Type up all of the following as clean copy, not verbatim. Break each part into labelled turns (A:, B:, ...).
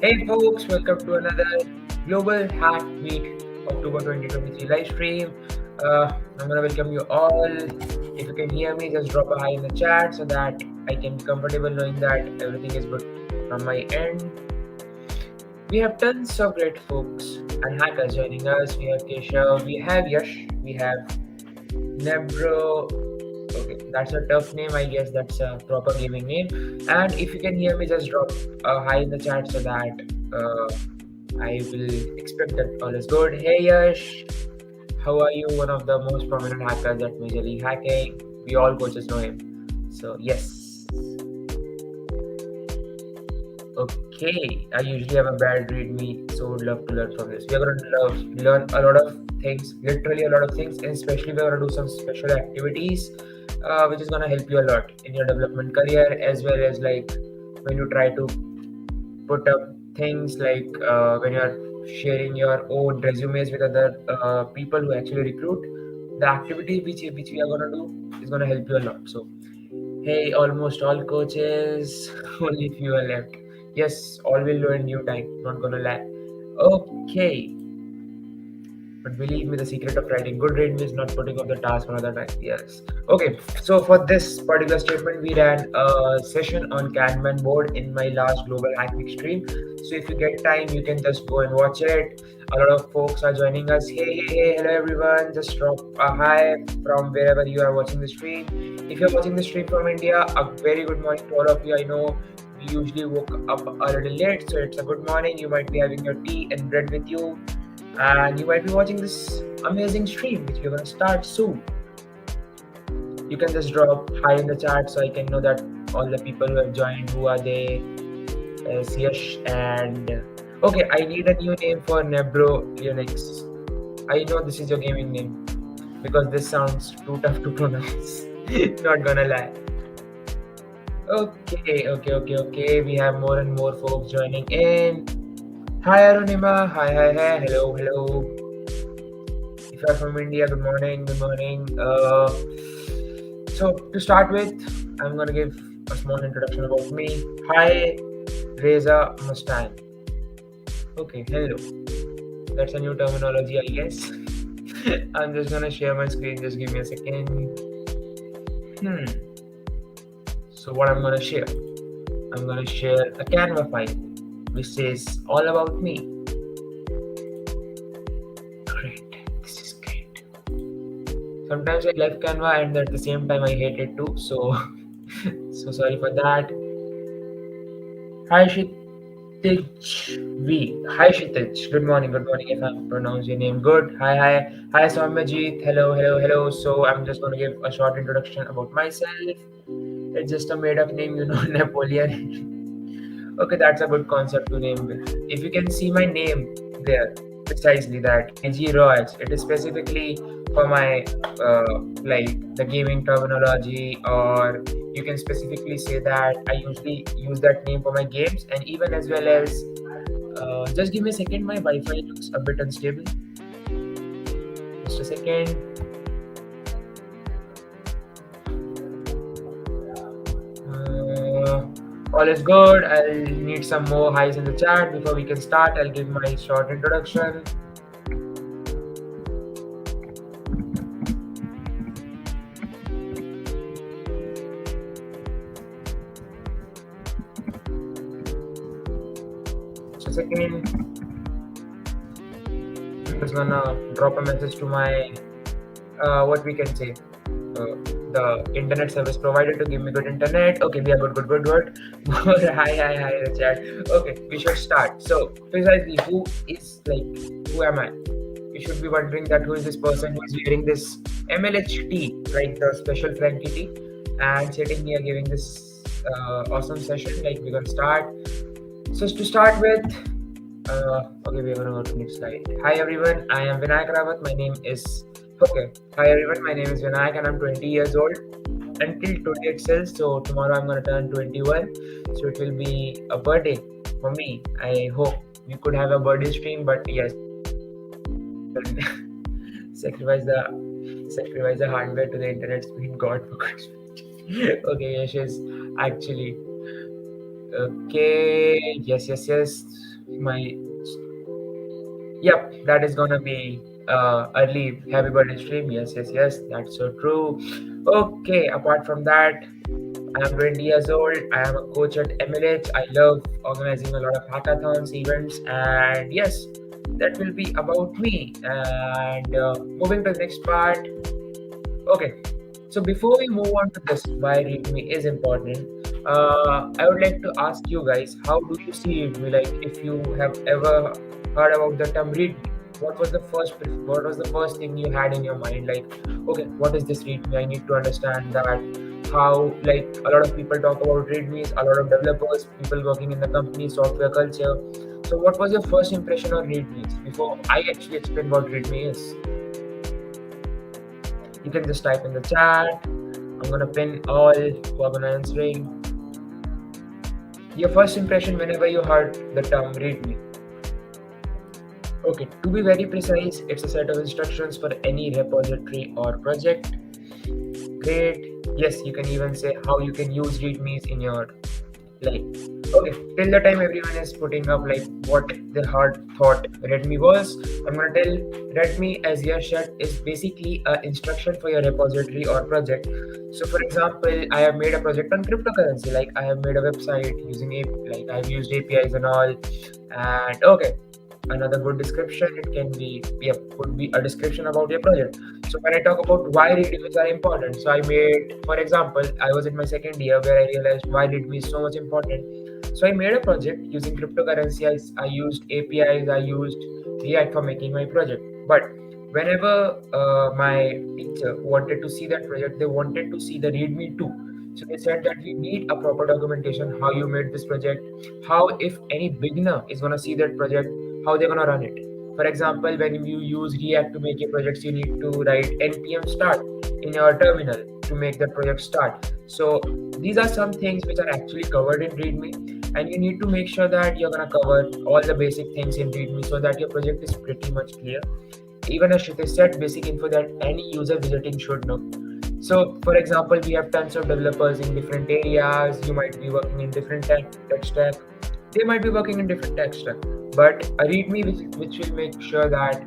A: Hey folks, welcome to another Global Hack Week October 2023 live stream. I'm gonna welcome you all. If you can hear me, just drop a hi in the chat so that I can be comfortable knowing that everything is good from my end. We have tons of great folks and hackers joining us. We have Keshav, we have Yash, we have Nebro. Okay, that's a tough name. I guess that's a proper gaming name. And if you can hear me, just drop a hi in the chat so that I will expect that all is good. Hey Yash, how are you? One of the most prominent hackers at Major League Hacking. We all coaches know him. So yes. Okay, I usually have a bad readme, so would love to learn from this. We are gonna learn a lot of things, literally a lot of things, and especially we're gonna do some special activities, which is gonna help you a lot in your development career as well as like when you try to put up things like when you're sharing your own resumes with other people who actually recruit. The activity which we are gonna do is gonna help you a lot. So hey, almost all coaches, only few are left. Yes, all will learn new time. Not gonna lie. Okay, but believe me, the secret of writing good readme is not putting off the task for another time. Yes. Okay, so for this particular statement, we ran a session on Kanban board in my last Global Hack Week stream. So if you get time, you can just go and watch it. A lot of folks are joining us. Hey, hello everyone. Just drop a hi from wherever you are watching the stream. If you're watching the stream from India, a very good morning to all of you. I know we usually woke up a little late, so it's a good morning. You might be having your tea and bread with you and you might be watching this amazing stream which we're going to start soon. You can just drop hi in the chat so I can know that all the people who have joined, who are they, Yash and okay, I need a new name for Nebro Linux. I know this is your gaming name because this sounds too tough to pronounce. Not gonna lie. Okay. We have more and more folks joining in. Hi Arunima. Hi. Hello. If you are from India, good morning. So to start with, I'm gonna give a small introduction about me. Hi, Reza Mustang. Okay, hello. That's a new terminology, I guess. I'm just gonna share my screen. Just give me a second. Hmm. So what I'm gonna share? I'm gonna share a Canva file, which says all about me. Great. This is great. Sometimes I love Canva and at the same time I hate it too. So so sorry for that. Hi Shitij V. Hi Shitij. Good morning. If I pronounce your name good. Hi Soumyajit. Hello. So I'm just gonna give a short introduction about myself. It's just a made up name, Napoleon. Okay, that's a good concept to name with. If you can see my name there, precisely that AG Royals, it is specifically for my like the gaming terminology, or you can specifically say that I usually use that name for my games, and even as well as just give me a second, my Wi-Fi looks a bit unstable. Just a second. All is good. I'll need some more highs in the chat before we can start. I'll give my short introduction. Just a second. I'm just gonna drop a message to my what we can say. The internet service provider to give me good internet. Okay, we are good. Hi, in the chat. Okay, we should start. So, precisely, who am I? You should be wondering that who is this person who is wearing this MLHT, like the special Frankie tea, and sitting here giving this awesome session. Like, we're gonna start. So, to start with, okay, we're gonna go to next slide. Hi everyone, I am Vinayak Rawat. My name is okay. Hi everyone, my name is Vinayak and I'm 20 years old. Until today itself, so tomorrow I'm gonna turn 21. So it will be a birthday for me. I hope we could have a birthday stream, but yes, sacrifice the hardware to the internet speed. God for God's sake. Okay, Yash is actually okay. Yes. My Yep, that is gonna be early happy birthday stream. Yes, yes, yes, that's so true. Okay, apart from that, I am 20 years old. I am a coach at MLH. I love organizing a lot of hackathons, events, and yes, that will be about me. And moving to the next part. Okay, so before we move on to this, why README is important, I would like to ask you guys, how do you see README? Like, if you have ever heard about the term README, what was the first thing you had in your mind? Like, okay, what is this README? I need to understand that. How, like, a lot of people talk about READMEs, a lot of developers, people working in the company, software culture. So, what was your first impression on READMEs before I actually explain what README is? You can just type in the chat. I'm gonna pin all who are gonna answering. Your first impression whenever you heard the term README. Okay, to be very precise, it's a set of instructions for any repository or project. Great. Yes, you can even say how you can use READMEs in your life. Okay, till the time everyone is putting up like what the hard thought README was, I'm gonna tell README, as your said, is basically a instruction for your repository or project. So for example, I have made a project on cryptocurrency, like I have made a website using like I've used APIs and all. And okay, another good description, it can be, yeah, could be a description about your project. So when I talk about why readmes are important, so I made, for example, I was in my second year where I realized why readme is so much important. So I made a project using cryptocurrency. I used APIs, I used React for making my project. But whenever my teacher wanted to see that project, they wanted to see the readme too. So they said that we need a proper documentation, how you made this project, how if any beginner is gonna see that project, how they're gonna run it. For example, when you use React to make your projects, you need to write npm start in your terminal to make that project start. So these are some things which are actually covered in README, and you need to make sure that you're gonna cover all the basic things in README so that your project is pretty much clear. Even as Shitesh said, basic info that any user visiting should know. So, for example, we have tons of developers in different areas. You might be working in different tech stack. They might be working in different tech stack. But a README which will make sure that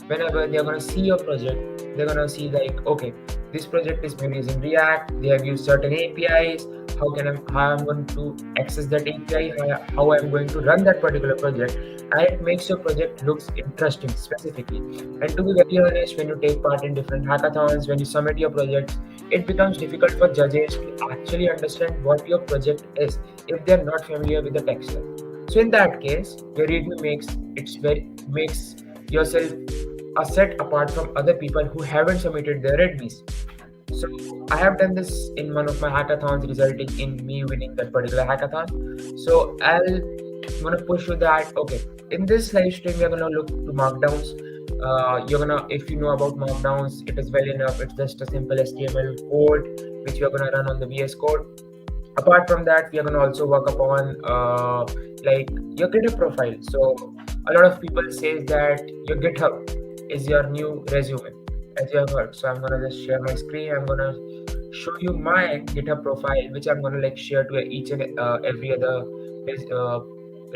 A: whenever they're gonna see your project, they're gonna see like, okay, this project is made using React. They have used certain APIs. How I'm going to access that API? How I'm going to run that particular project? And it makes your project looks interesting specifically. And to be very honest, when you take part in different hackathons, when you submit your projects, it becomes difficult for judges to actually understand what your project is if they're not familiar with the tech stack. So in that case, your README makes yourself a set apart from other people who haven't submitted their READMEs. So I have done this in one of my hackathons, resulting in me winning that particular hackathon. So I'm gonna push you that. Okay, in this live stream, we're gonna look to markdowns. If you know about markdowns, it is well enough. It's just a simple HTML code which we're gonna run on the VS Code. Apart from that, we are going to also work upon like your GitHub profile. So a lot of people say that your GitHub is your new resume, as you have heard. So I'm going to just share my screen. I'm going to show you my GitHub profile, which I'm going to like share to each and every other uh,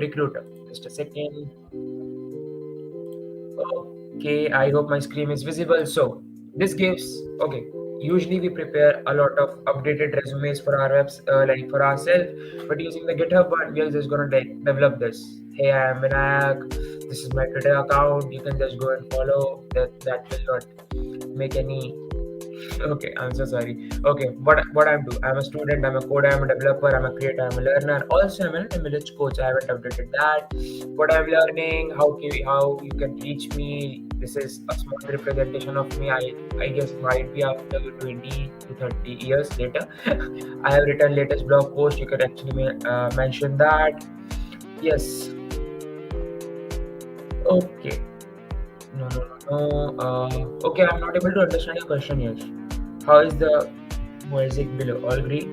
A: recruiter. Just a second. Okay, I hope my screen is visible. So this gives, okay, usually we prepare a lot of updated resumes for our webs, like for ourselves, but using the GitHub one, we are just gonna like develop this. Hey, I am Vinayak. This is my Twitter account. You can just go and follow. That will not make any. Okay, I'm so sorry. Okay, what I'm doing? I'm a student. I'm a coder. I'm a developer. I'm a creator. I'm a learner. Also, I'm an MLH coach. I haven't updated that. What I'm learning, how you can reach me. This is a small representation of me. I guess might be after 20 to 30 years later. I have written latest blog post. You could actually mention that. Yes. Okay. No, no, no, no. Okay, I'm not able to understand your question yet. How is the music below? All green.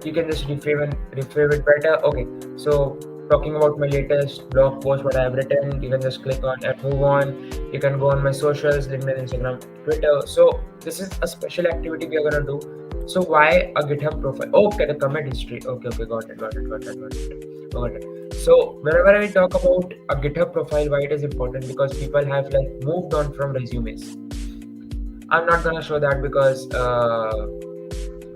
A: You can just reframe it better. Okay, so talking about my latest blog post, what I have written, you can just click on and move on. You can go on my socials, LinkedIn, Instagram, Twitter. So this is a special activity we are gonna do. So why a GitHub profile? Okay, the comment history. Okay, got it. Forgot it. So whenever I talk about a GitHub profile, why it is important, because people have like moved on from resumes. I'm not gonna show that because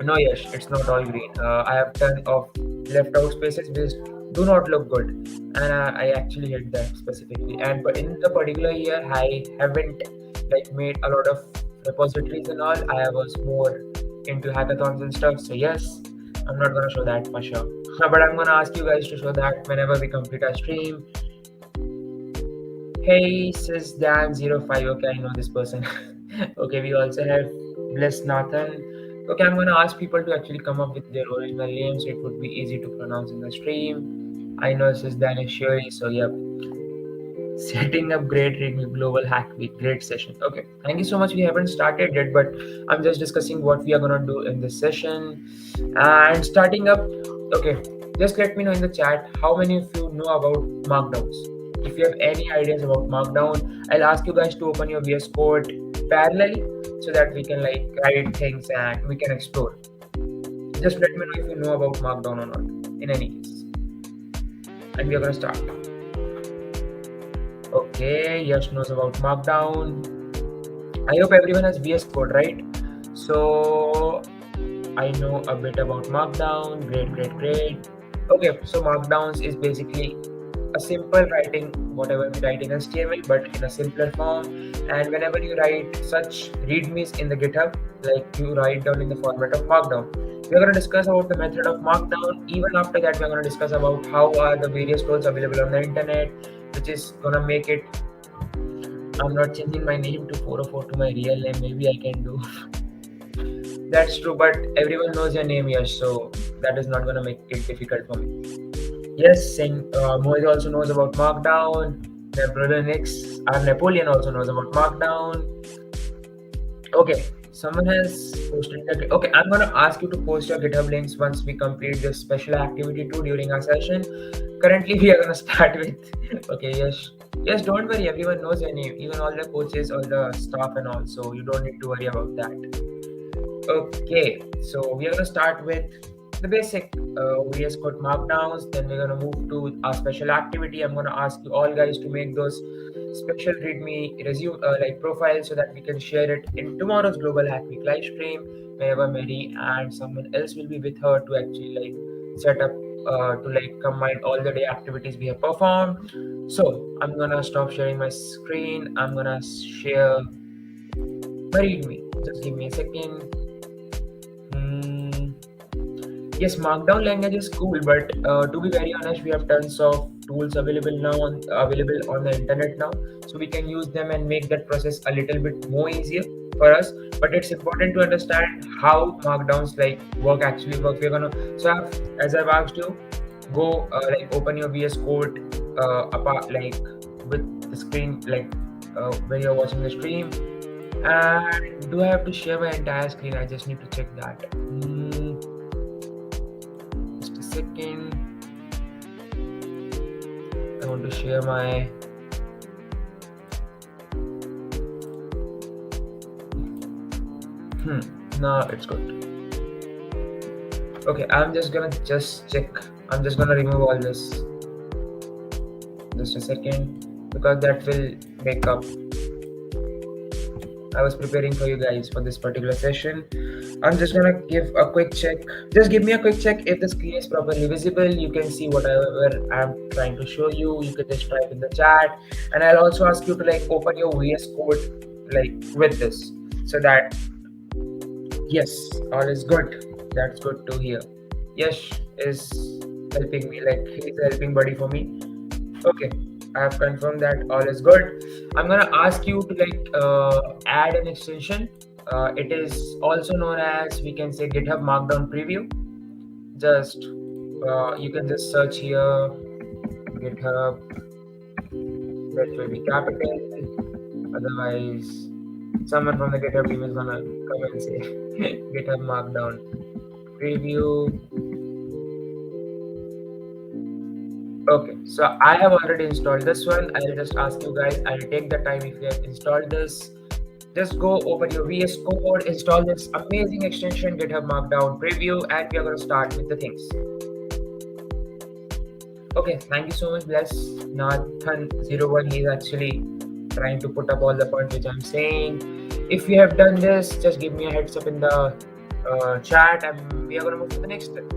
A: no, yes, it's not all green. I have ton of left out spaces which do not look good, and I actually hate that specifically. And but in the particular year, I haven't like made a lot of repositories and all. I was more into hackathons and stuff. So yes, I'm not gonna show that for sure. But I'm gonna ask you guys to show that whenever we complete our stream. Hey, says Dan05. Okay, I know this person. Okay, we also have Bless Nathan. Okay, I'm gonna ask people to actually come up with their original names so it would be easy to pronounce in the stream. I know says Dan is Shuri, so yep. Setting up great README Global Hack Week. Great session. Okay, thank you so much. We haven't started yet, but I'm just discussing what we are gonna do in this session. And starting up, okay, just let me know in the chat how many of you know about markdowns. If you have any ideas about markdown, I'll ask you guys to open your VS Code parallelly so that we can like write things and we can explore. Just let me know if you know about markdown or not. In any case, and we are gonna start. Okay, Yash knows about markdown. I hope everyone has VS Code, right? So I know a bit about markdown. Great. Okay, so markdowns is basically a simple writing, whatever we write in HTML, but in a simpler form. And whenever you write such readmes in the GitHub, like you write down in the format of markdown. We're going to discuss about the method of markdown. Even after that, we're going to discuss about how are the various tools available on the internet, which is going to make it. I'm not changing my name to 404 to my real name. Maybe I can do. That's true, but everyone knows your name, Yash, so that is not going to make it difficult for me. Yes, and Mohit also knows about Markdown. Napoleon also knows about Markdown. Okay, someone has posted that. Okay, I'm gonna ask you to post your GitHub links once we complete this special activity too during our session. Currently, we are gonna start with. Okay, yes, don't worry. Everyone knows your name, even all the coaches, all the staff, and all. So you don't need to worry about that. Okay, so we are gonna start with the basic VS Code markdowns. Then we're gonna move to our special activity. I'm gonna ask you all guys to make those special README resume like profiles so that we can share it in tomorrow's Global Hack Week live stream. Whenever Mary and someone else will be with her to actually like set up to like combine all the day activities we have performed. So I'm gonna stop sharing my screen. I'm gonna share my README. Just give me a second. Yes, Markdown language is cool, but to be very honest, we have tons of tools available on the internet now, so we can use them and make that process a little bit more easier for us. But it's important to understand how markdowns like actually work. We're gonna as I've asked you, go like open your VS Code apart like with the screen like when you're watching the stream. And do I have to share my entire screen? I just need to check that. Just a second. I want to share my. No, it's good. Okay, I'm just gonna check. I'm just gonna remove all this. Just a second, because that will make up. I was preparing for you guys for this particular session. I'm just gonna give a quick check. Just give me a quick check if the screen is properly visible. You can see whatever I'm trying to show you. You can just type in the chat, and I'll also ask you to like open your VS Code like with this, so that yes, all is good. That's good to hear. Yash is helping me, like he's a helping buddy for me. Okay, I have confirmed that all is good. I'm gonna ask you to like add an extension. It is also known as, we can say, GitHub Markdown Preview. Just you can just search here GitHub. That will be capital. Otherwise, someone from the GitHub team is gonna come and say GitHub Markdown Preview. Okay, so I have already installed this one. I'll just ask you guys, I'll take the time if you have installed this. Just go over your VS Code, install this amazing extension, GitHub Markdown Preview, and we are going to start with the things. Okay, thank you so much, Bless Nathan01. He's actually trying to put up all the points which I'm saying. If you have done this, just give me a heads up in the chat, and we are gonna move to the next step.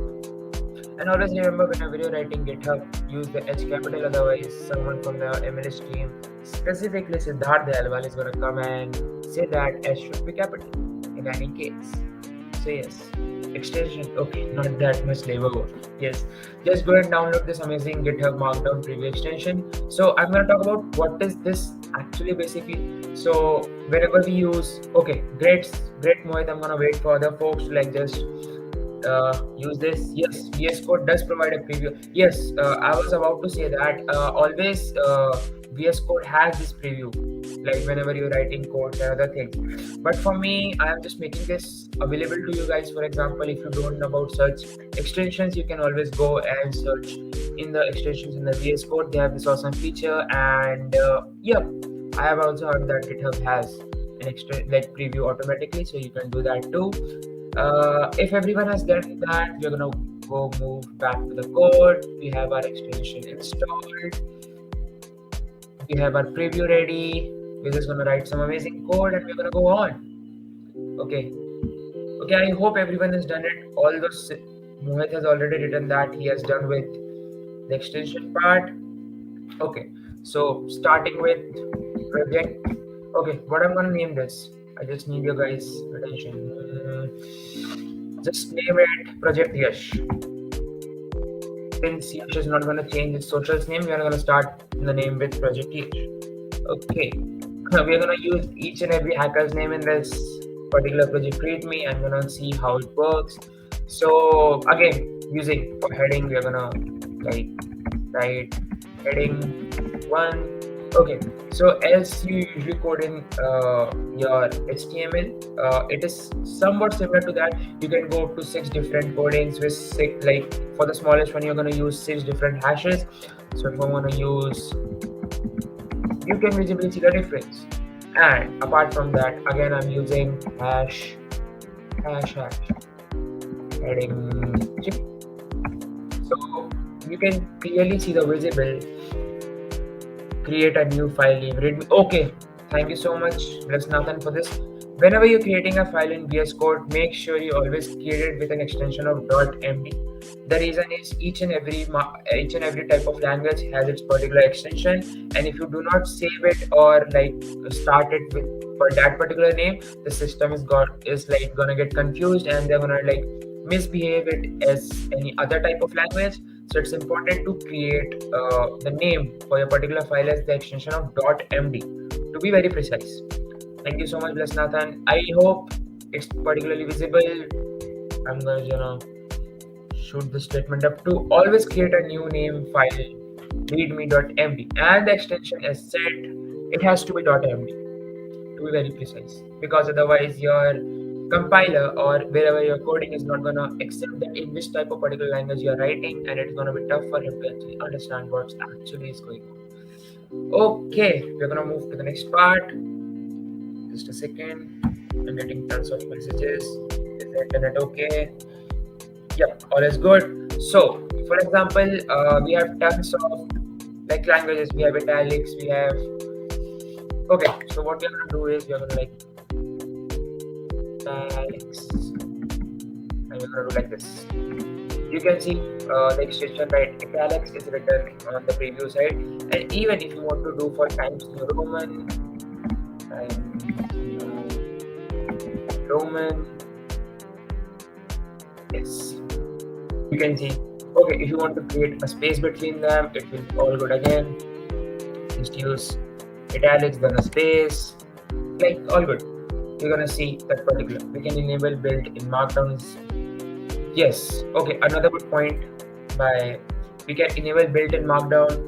A: And always remember, whenever you're writing GitHub, use the H capital. Otherwise, someone from the MLS team, specifically Siddharth Dayalwal, is gonna come and say that H should be capital in any case. So yes, extension. Okay, not that much labor work. Yes, just go and download this amazing GitHub Markdown preview extension. So I'm gonna talk about what is this actually basically. So whenever we use, okay, great Mohit. I'm gonna wait for other folks to like just use this. Yes, VS Code does provide a preview. Yes, I was about to say that always VS Code has this preview, like whenever you're writing codes and other things. But for me, I am just making this available to you guys. For example, if you don't know about search extensions, you can always go and search in the extensions in the VS Code. They have this awesome feature, and yeah, I have also heard that GitHub has an extra like preview automatically, so you can do that too. If everyone has done that, we're gonna go move back to the code. We have our extension installed. We have our preview ready. We're just gonna write some amazing code and we're gonna go on. Okay. Okay, I hope everyone has done it. All those Mohit has already written that he has done with the extension part. Okay, so starting with project. Okay, what I'm gonna name this? I just need your guys' attention. Just name it Project Yash. Since Yash is not gonna change its social's name, we are gonna start the name with Project Yash. Okay, we are gonna use each and every hacker's name in this particular project README. I'm gonna see how it works. So again, using for heading, we are gonna like write heading 1. Okay, so as you usually code in your HTML, it is somewhat similar to that. You can go up to 6 different codings with 6, like for the smallest one, you're gonna use 6 different hashes. So if I'm gonna use, you can visibly see the difference. And apart from that, again, I'm using hash, heading 6. So you can clearly see the visible. Create a new file name readme. Okay, thank you so much, Bless Nathan, for this. Whenever you're creating a file in VS Code, make sure you always create it with an extension of .md. The reason is each and every type of language has its particular extension, and if you do not save it or like start it with for that particular name, the system is gonna get confused and they're gonna like misbehave it as any other type of language. So it's important to create the name for your particular file as the extension of .md to be very precise. Thank you so much, Bless Nathan. I hope it's particularly visible. I'm gonna shoot the statement up to always create a new name file readme.md, and the extension is set. It has to be .md to be very precise, because otherwise your compiler or wherever you're coding is not gonna accept that in which type of particular language you're writing, and it's gonna be tough for him to actually understand what's actually is going on. Okay, we're gonna move to the next part. Just a second. I'm getting tons of messages. Is the internet okay? Yep, all is good. So, for example, we have tons of like languages. We have italics. We have. Okay, so what we're gonna do is we're gonna like italics, and we're gonna do like this. You can see the extension, right? Italics is written on the preview side, and even if you want to do for Times New Roman, yes, you can see. Okay, if you want to create a space between them, it will be all good again. Just use italics, then a space, like all good. You're gonna see that particular. We can enable built in markdowns. Yes. Okay. Another good point. We can enable built in markdown.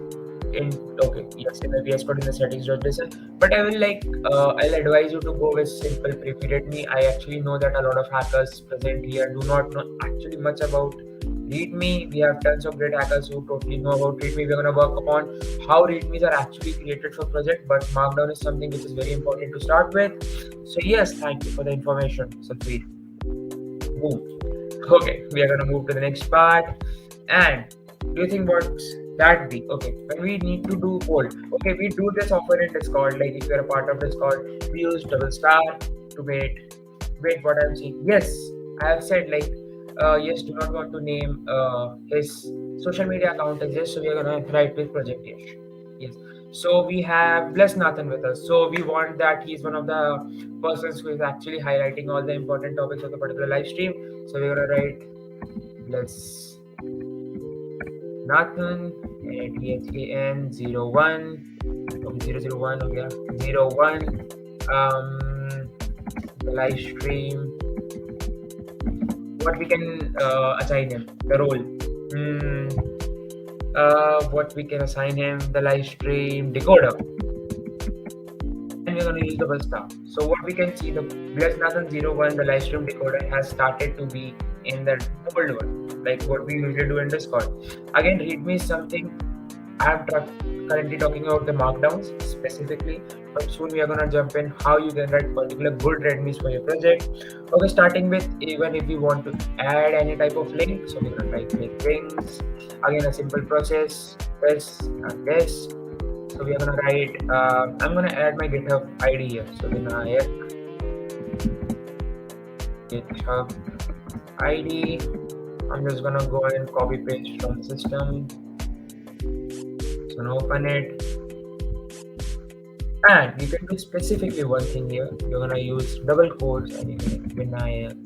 A: Yes, in the VS Code in the settings.json. But I will I'll advise you to go with simple preview README. I actually know that a lot of hackers present here do not know actually much about README. We have tons of great hackers who totally know about README. We're gonna work upon how READMEs are actually created for project, but Markdown is something which is very important to start with. So yes, thank you for the information, Satveer. Boom. Okay, we are gonna move to the next part. And do you think what's That be okay. When we need to do bold, okay, we do this often in Discord. Like if you're a part of Discord, we use double star to wait what I'm seeing. Yes, I have said like yes, do not want to name his social media account as yes, so we are gonna write with project yes. Yes. So we have Bless Nathan with us. So we want that he's one of the persons who is actually highlighting all the important topics of the particular live stream. So we're gonna write Bless Nathan THAN 01 okay 001 okay 01 the live stream what we can assign him the role what we can assign him the live stream decoder and we're going to use the bus star. So what we can see the Bless Nathan 01 the live stream decoder has started to be in the old one like what we usually do in Discord. Again README is something I'm currently talking about the markdowns specifically, but soon we are gonna jump in how you can write particular good readmes for your project. Okay, starting with even if you want to add any type of link, so we're gonna type make links. Again, a simple process, this and this. So we are gonna write. I'm gonna add my GitHub ID here. So Vinayak GitHub ID. I'm just gonna go and copy paste from the system. So now open it. And you can do specifically one thing here. You're gonna use double quotes and you can Vinayak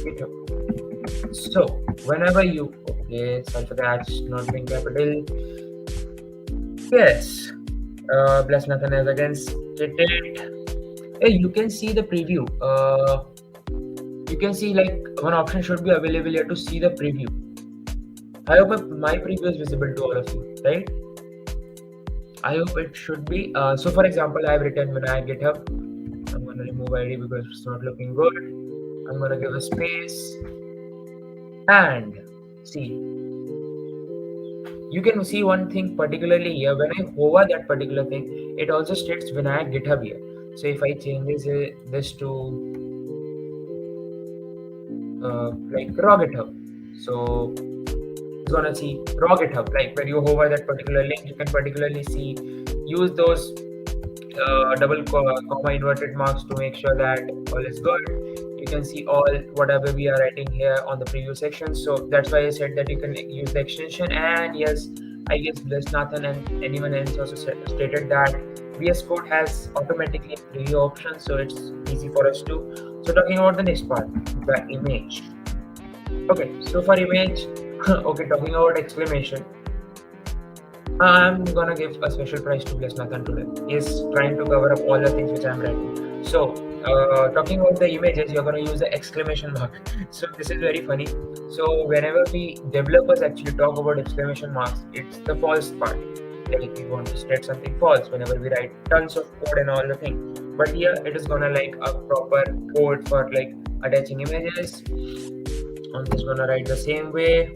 A: GitHub. So whenever you okay, sorry for that, not being capital. Yes. Bless Nathan has again stated. Hey, you can see the preview. You can see like one option should be available here to see the preview. I hope my preview is visible to all of you, right? I hope it should be. So for example, I have written when I GitHub. I'm gonna remove ID because it's not looking good. I'm gonna give a space and see. You can see one thing particularly here. When I hover that particular thing, it also states Vinayak GitHub here. So if I change this to like raw GitHub, so it's gonna see raw GitHub. Like when you hover that particular link, you can particularly see use those double comma inverted marks to make sure that all is good. You can see all whatever we are writing here on the preview section. So that's why I said that you can use the extension. And yes, I guess Bless Nathan and anyone else also stated that VS Code has automatically preview options, so it's easy for us to. So talking about the next part, the image. Okay, so for image, okay, talking about exclamation. I'm gonna give a special prize to Bless Nathan today. He's trying to cover up all the things which I'm writing. So, talking about the images, you're gonna use the exclamation mark. So this is very funny. So whenever we developers actually talk about exclamation marks, it's the false part. Like we want to state something false whenever we write tons of code and all the thing. But here it is gonna like a proper code for like attaching images. I'm just gonna write the same way.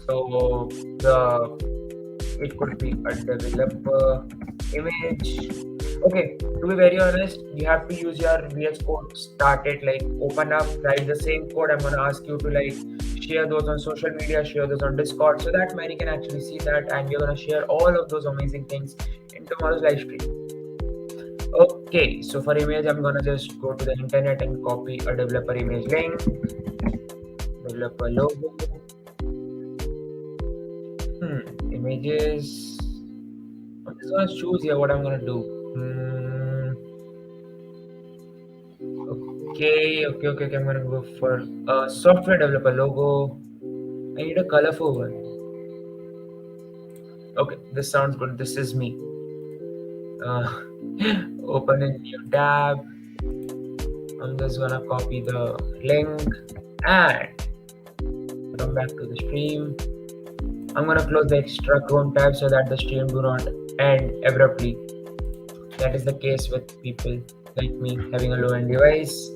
A: So it could be a developer image. Okay, to be very honest, you have to use your VS Code. Start it, like open up, write the same code. I'm gonna ask you to like share those on social media, share those on Discord, so that Mary can actually see that, and you're gonna share all of those amazing things in tomorrow's live stream. Okay, so for image, I'm gonna just go to the internet and copy a developer image link, developer logo. Images. I'm just gonna choose here what I'm gonna do. Okay. I'm gonna go for a software developer logo. I need a colorful one. Okay, this sounds good. This is me. Open a new tab. I'm just gonna copy the link and come back to the stream. I'm gonna close the extra Chrome tab so that the stream do not end abruptly. That is the case with people like me having a low-end device.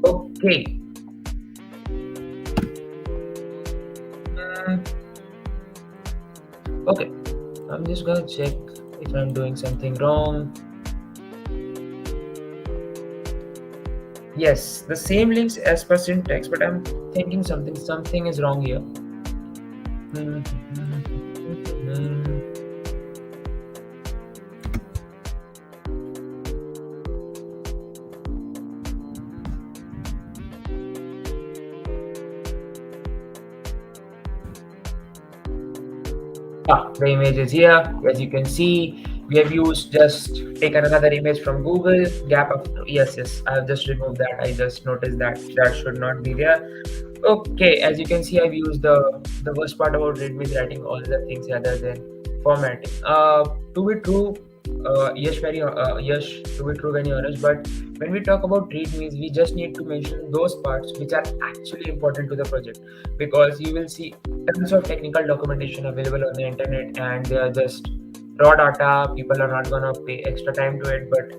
A: Okay. Okay. I'm just gonna check if I'm doing something wrong. Yes, the same links as per syntax, but I'm thinking something is wrong here. The image is here. As you can see, we have used just taken another image from Google. Gap of yes, yes. I have just removed that. I just noticed that that should not be there. Okay, as you can see, I've used the worst part about Readme is writing all the things rather than formatting. To be true, yes, to be true, very honest. But when we talk about Readmes, we just need to mention those parts which are actually important to the project, because you will see tons of technical documentation available on the internet, and they are just raw data. People are not gonna pay extra time to it, but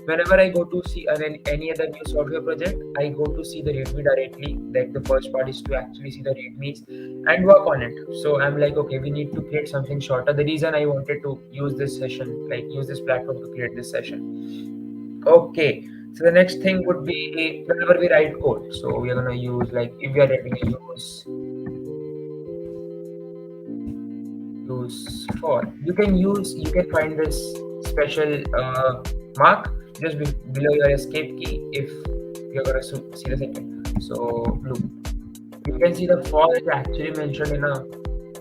A: whenever I go to see any other new software project, I go to see the README directly. Like the first part is to actually see the READMEs and work on it. So I'm like, okay, we need to create something shorter. The reason I wanted to use this session, like use this platform to create this session. Okay. So the next thing would be whenever we write code. So we are gonna use, like if we are writing a use for, you can find this special mark just below your escape key if you're gonna see the second. So look, you can see the for is actually mentioned in a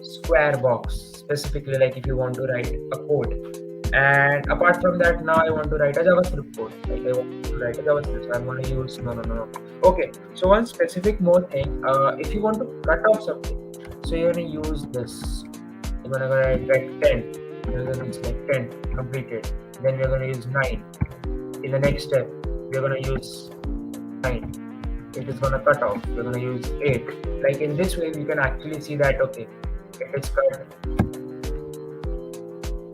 A: square box specifically, like if you want to write a code. And apart from that, now I want to write a JavaScript code. Like I want to write a JavaScript, so I'm going to use no. Okay, so one specific more thing. If you want to cut off something, so you're going to use this. You're going to write like 10. You're going to use like 10 completed. Then we're going to use 9. In the next step, we're going to use 9. It is going to cut off. We're going to use 8. Like in this way, we can actually see that okay, it is cut.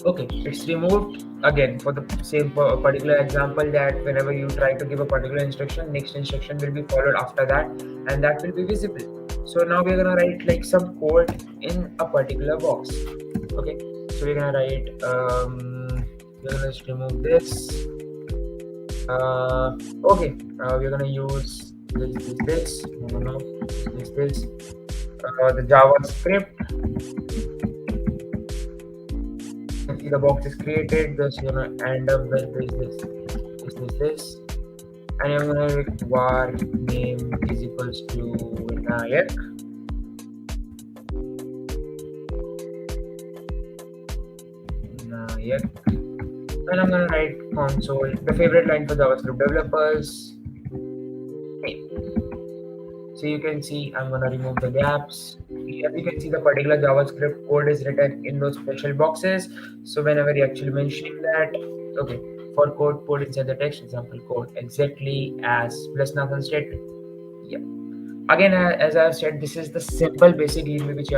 A: Okay, it's removed again for the same particular example, that whenever you try to give a particular instruction, next instruction will be followed after that, and that will be visible. So now we're gonna write like some code in a particular box. Okay, so we're gonna write we're gonna just remove this. Okay, we're gonna use this no this the JavaScript. See the box is created. Just you're gonna end up with this, and I'm gonna make var name is equals to Vinayak. And I'm gonna write console, the favorite line for JavaScript developers. Okay. So you can see I'm gonna remove the gaps. As you can see, the particular JavaScript code is written in those special boxes. So whenever you're actually mentioning that, okay, for code, put inside the text example code exactly as plus nothing statement. Yeah. Again, as I've said, this is the simple basic README which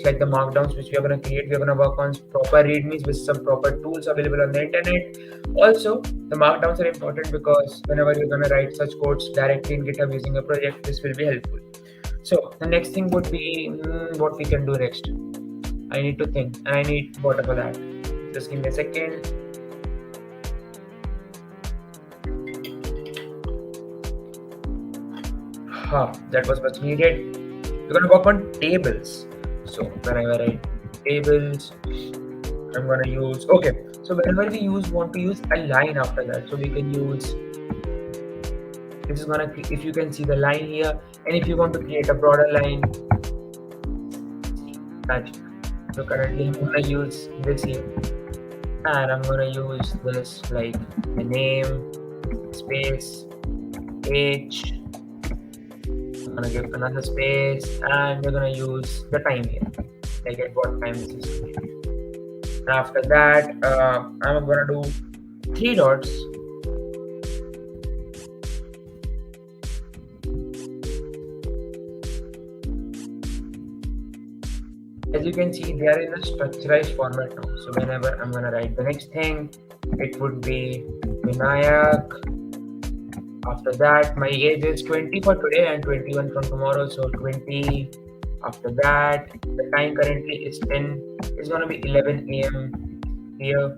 A: like the markdowns which we are going to create. We are going to work on proper READMEs with some proper tools available on the internet. Also, the markdowns are important because whenever you're going to write such codes directly in GitHub using a project, this will be helpful. So the next thing would be what we can do next. I need to think, and I need water for that. Just give me a second. That was much needed. We're gonna work on tables. So whenever I write tables, I'm gonna use So whenever we want to use a line after that, so we can use this is gonna, if you can see the line here, and if you want to create a broader line, magic. So currently I'm gonna use this here, and I'm gonna use this like the name space age. I'm gonna give another space, and we're gonna use the time here, like at what time this is. And after that, I'm gonna do 3 dots. As you can see, they are in a structurized format now. So whenever I'm gonna write the next thing, it would be Vinayak. After that, my age is 20 for today and 21 from tomorrow, so 20. After that, the time currently is 10. It's gonna be 11 a.m. here.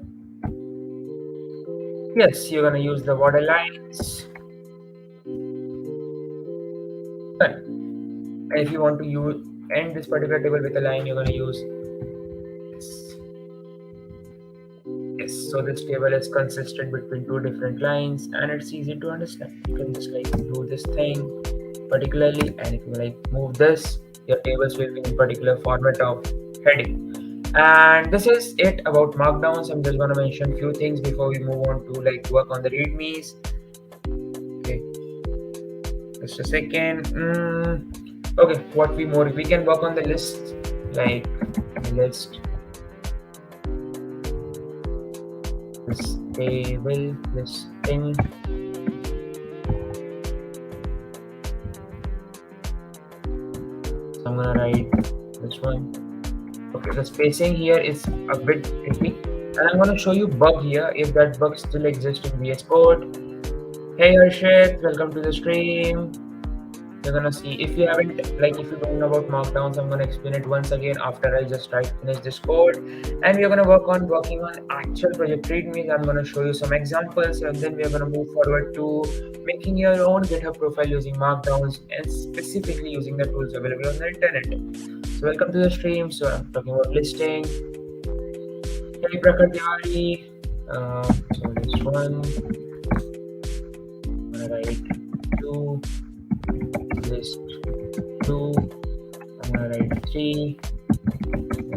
A: Yes, you're gonna use the border lines. And if you want to use end this particular table with a line, you're going to use this. Yes, so this table is consistent between two different lines and it's easy to understand. You can just like do this thing particularly, and if you like move this, your tables will be in particular format of heading. And this is it about markdowns. I'm just gonna mention few things before we move on to like work on the readmes. Okay, just a second. Okay, what we can work on the list, like list this table listing. So I'm gonna write this one. Okay, the spacing here is a bit tricky, and I'm gonna show you bug here if that bug still exists in VS Code. Hey Harshit, welcome to the stream. You're gonna see if you haven't, like if you don't know about markdowns, I'm gonna explain it once again after I just finish this code, and we're gonna working on actual project readmes. I'm gonna show you some examples, and then we're gonna move forward to making your own GitHub profile using markdowns and specifically using the tools available on the internet. So welcome to the stream. So I'm talking about listing. Hey Prakat Tiwari. So this one, I'm gonna write two. List 2, I'm gonna write 3,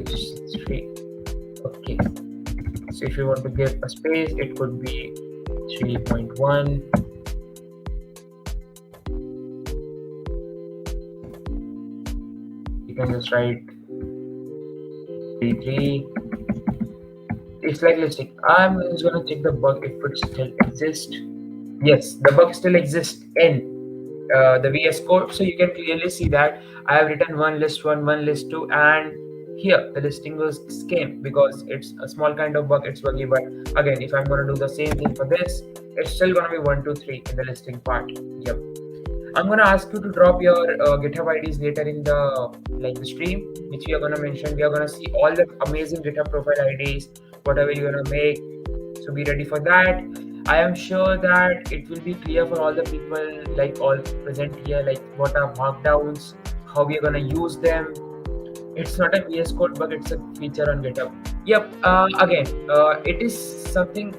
A: list 3. Okay, so if you want to give a space, it could be 3.1. You can just write 3. It's like listing. I'm just gonna check the bug if it still exists. Yes, the bug still exists in the VS Code, so you can clearly see that I have written one list 1, one list 2, and here the listing was scheme because it's a small kind of bug, it's buggy. But again, if I'm going to do the same thing for this, it's still going to be 1, 2, 3 in the listing part. Yep. I'm going to ask you to drop your GitHub IDs later in the stream, which we are going to mention. We are going to see all the amazing GitHub profile IDs, whatever you're going to make. So be ready for that. I am sure that it will be clear for all the people, like all present here, like what are markdowns, how we are gonna use them. It's not a VS Code bug; it's a feature on GitHub. Yep. Again, it is something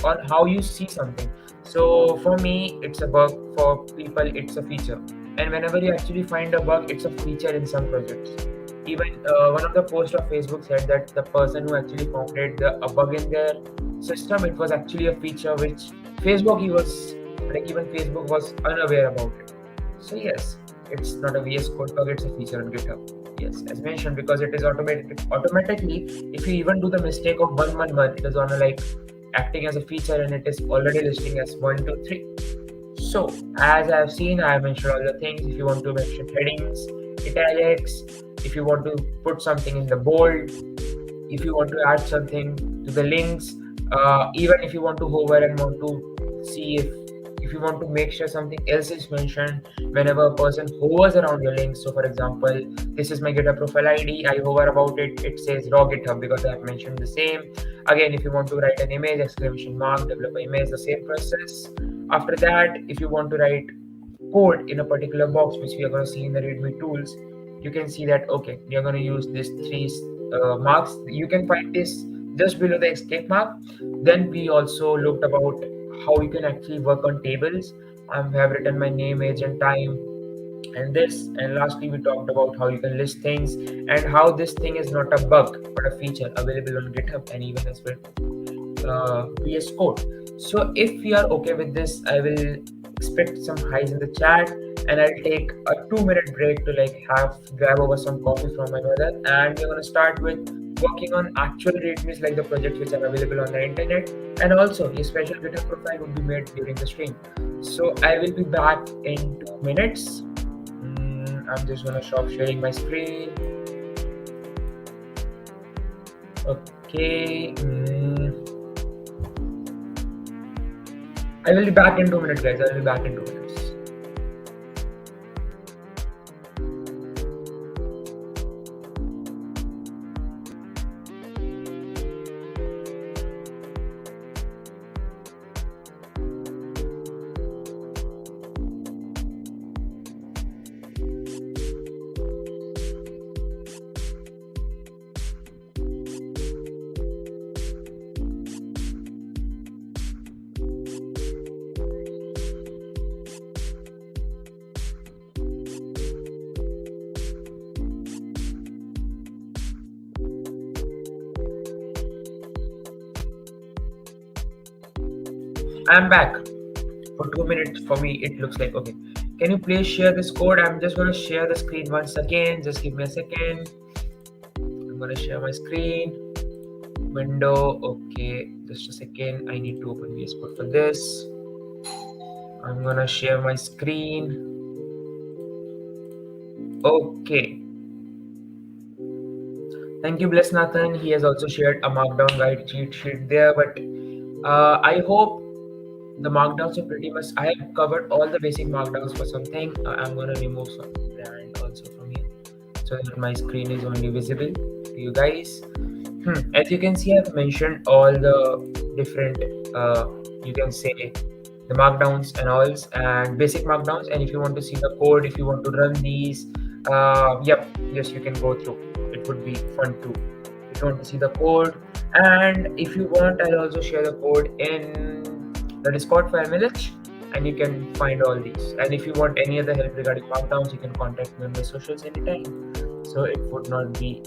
A: on how you see something. So for me, it's a bug. For people, it's a feature. And whenever you actually find a bug, it's a feature in some projects. Even one of the posts of Facebook said that the person who actually found a bug in their system, it was actually a feature which even Facebook was unaware about it. So yes, it's not a VS Code bug; it's a feature on GitHub. Yes, as mentioned, because it is automatically. If you even do the mistake of 111, it is on a like acting as a feature, and it is already listing as 1, 2, 3. So as I have seen, I have mentioned all the things. If you want to mention headings, italics, if you want to put something in the bold, if you want to add something to the links, even if you want to hover and want to see if you want to make sure something else is mentioned whenever a person hovers around your link. So for example, this is my GitHub profile ID. I hover about it, it says raw GitHub because I have mentioned the same. Again, if you want to write an image, exclamation mark, develop an image, the same process. After that, if you want to write code in a particular box, which we are going to see in the README tools, you can see that, okay, we are going to use these three marks. You can find this just below the escape mark. Then we also looked about how you can actually work on tables. I have written my name, age, and time, and this. And lastly, we talked about how you can list things and how this thing is not a bug but a feature available on GitHub and even as well VS Code. So if we are okay with this, I will expect some highs in the chat, and I'll take a 2-minute break to like grab over some coffee from my mother, and we're gonna start with working on actual readmes like the projects which are available on the internet, and also a special GitHub profile will be made during the stream. So I will be back in 2 minutes. I'm just gonna stop sharing my screen. Okay. I will be back in 2 minutes, guys. I will be back in 2 minutes. I'm back for 2 minutes. For me, it looks like okay. Can you please share this code? I'm just gonna share the screen once again. Just give me a second. I'm gonna share my screen. Window. Okay, just a second. I need to open VS Code for this. I'm gonna share my screen. Okay. Thank you, Bless Nathan. He has also shared a Markdown guide cheat sheet there, but I hope the markdowns are pretty much. I have covered all the basic markdowns for something. I'm gonna remove some brand also from here so that my screen is only visible to you guys. As you can see, I've mentioned all the different, you can say, the markdowns and alls and basic markdowns. And if you want to see the code, if you want to run these, yep, yes, you can go through. It would be fun too. If you want to see the code, and if you want, I'll also share the code in the Discord for MLH, and you can find all these. And if you want any other help regarding markdowns, you can contact me on my socials anytime. So it would not be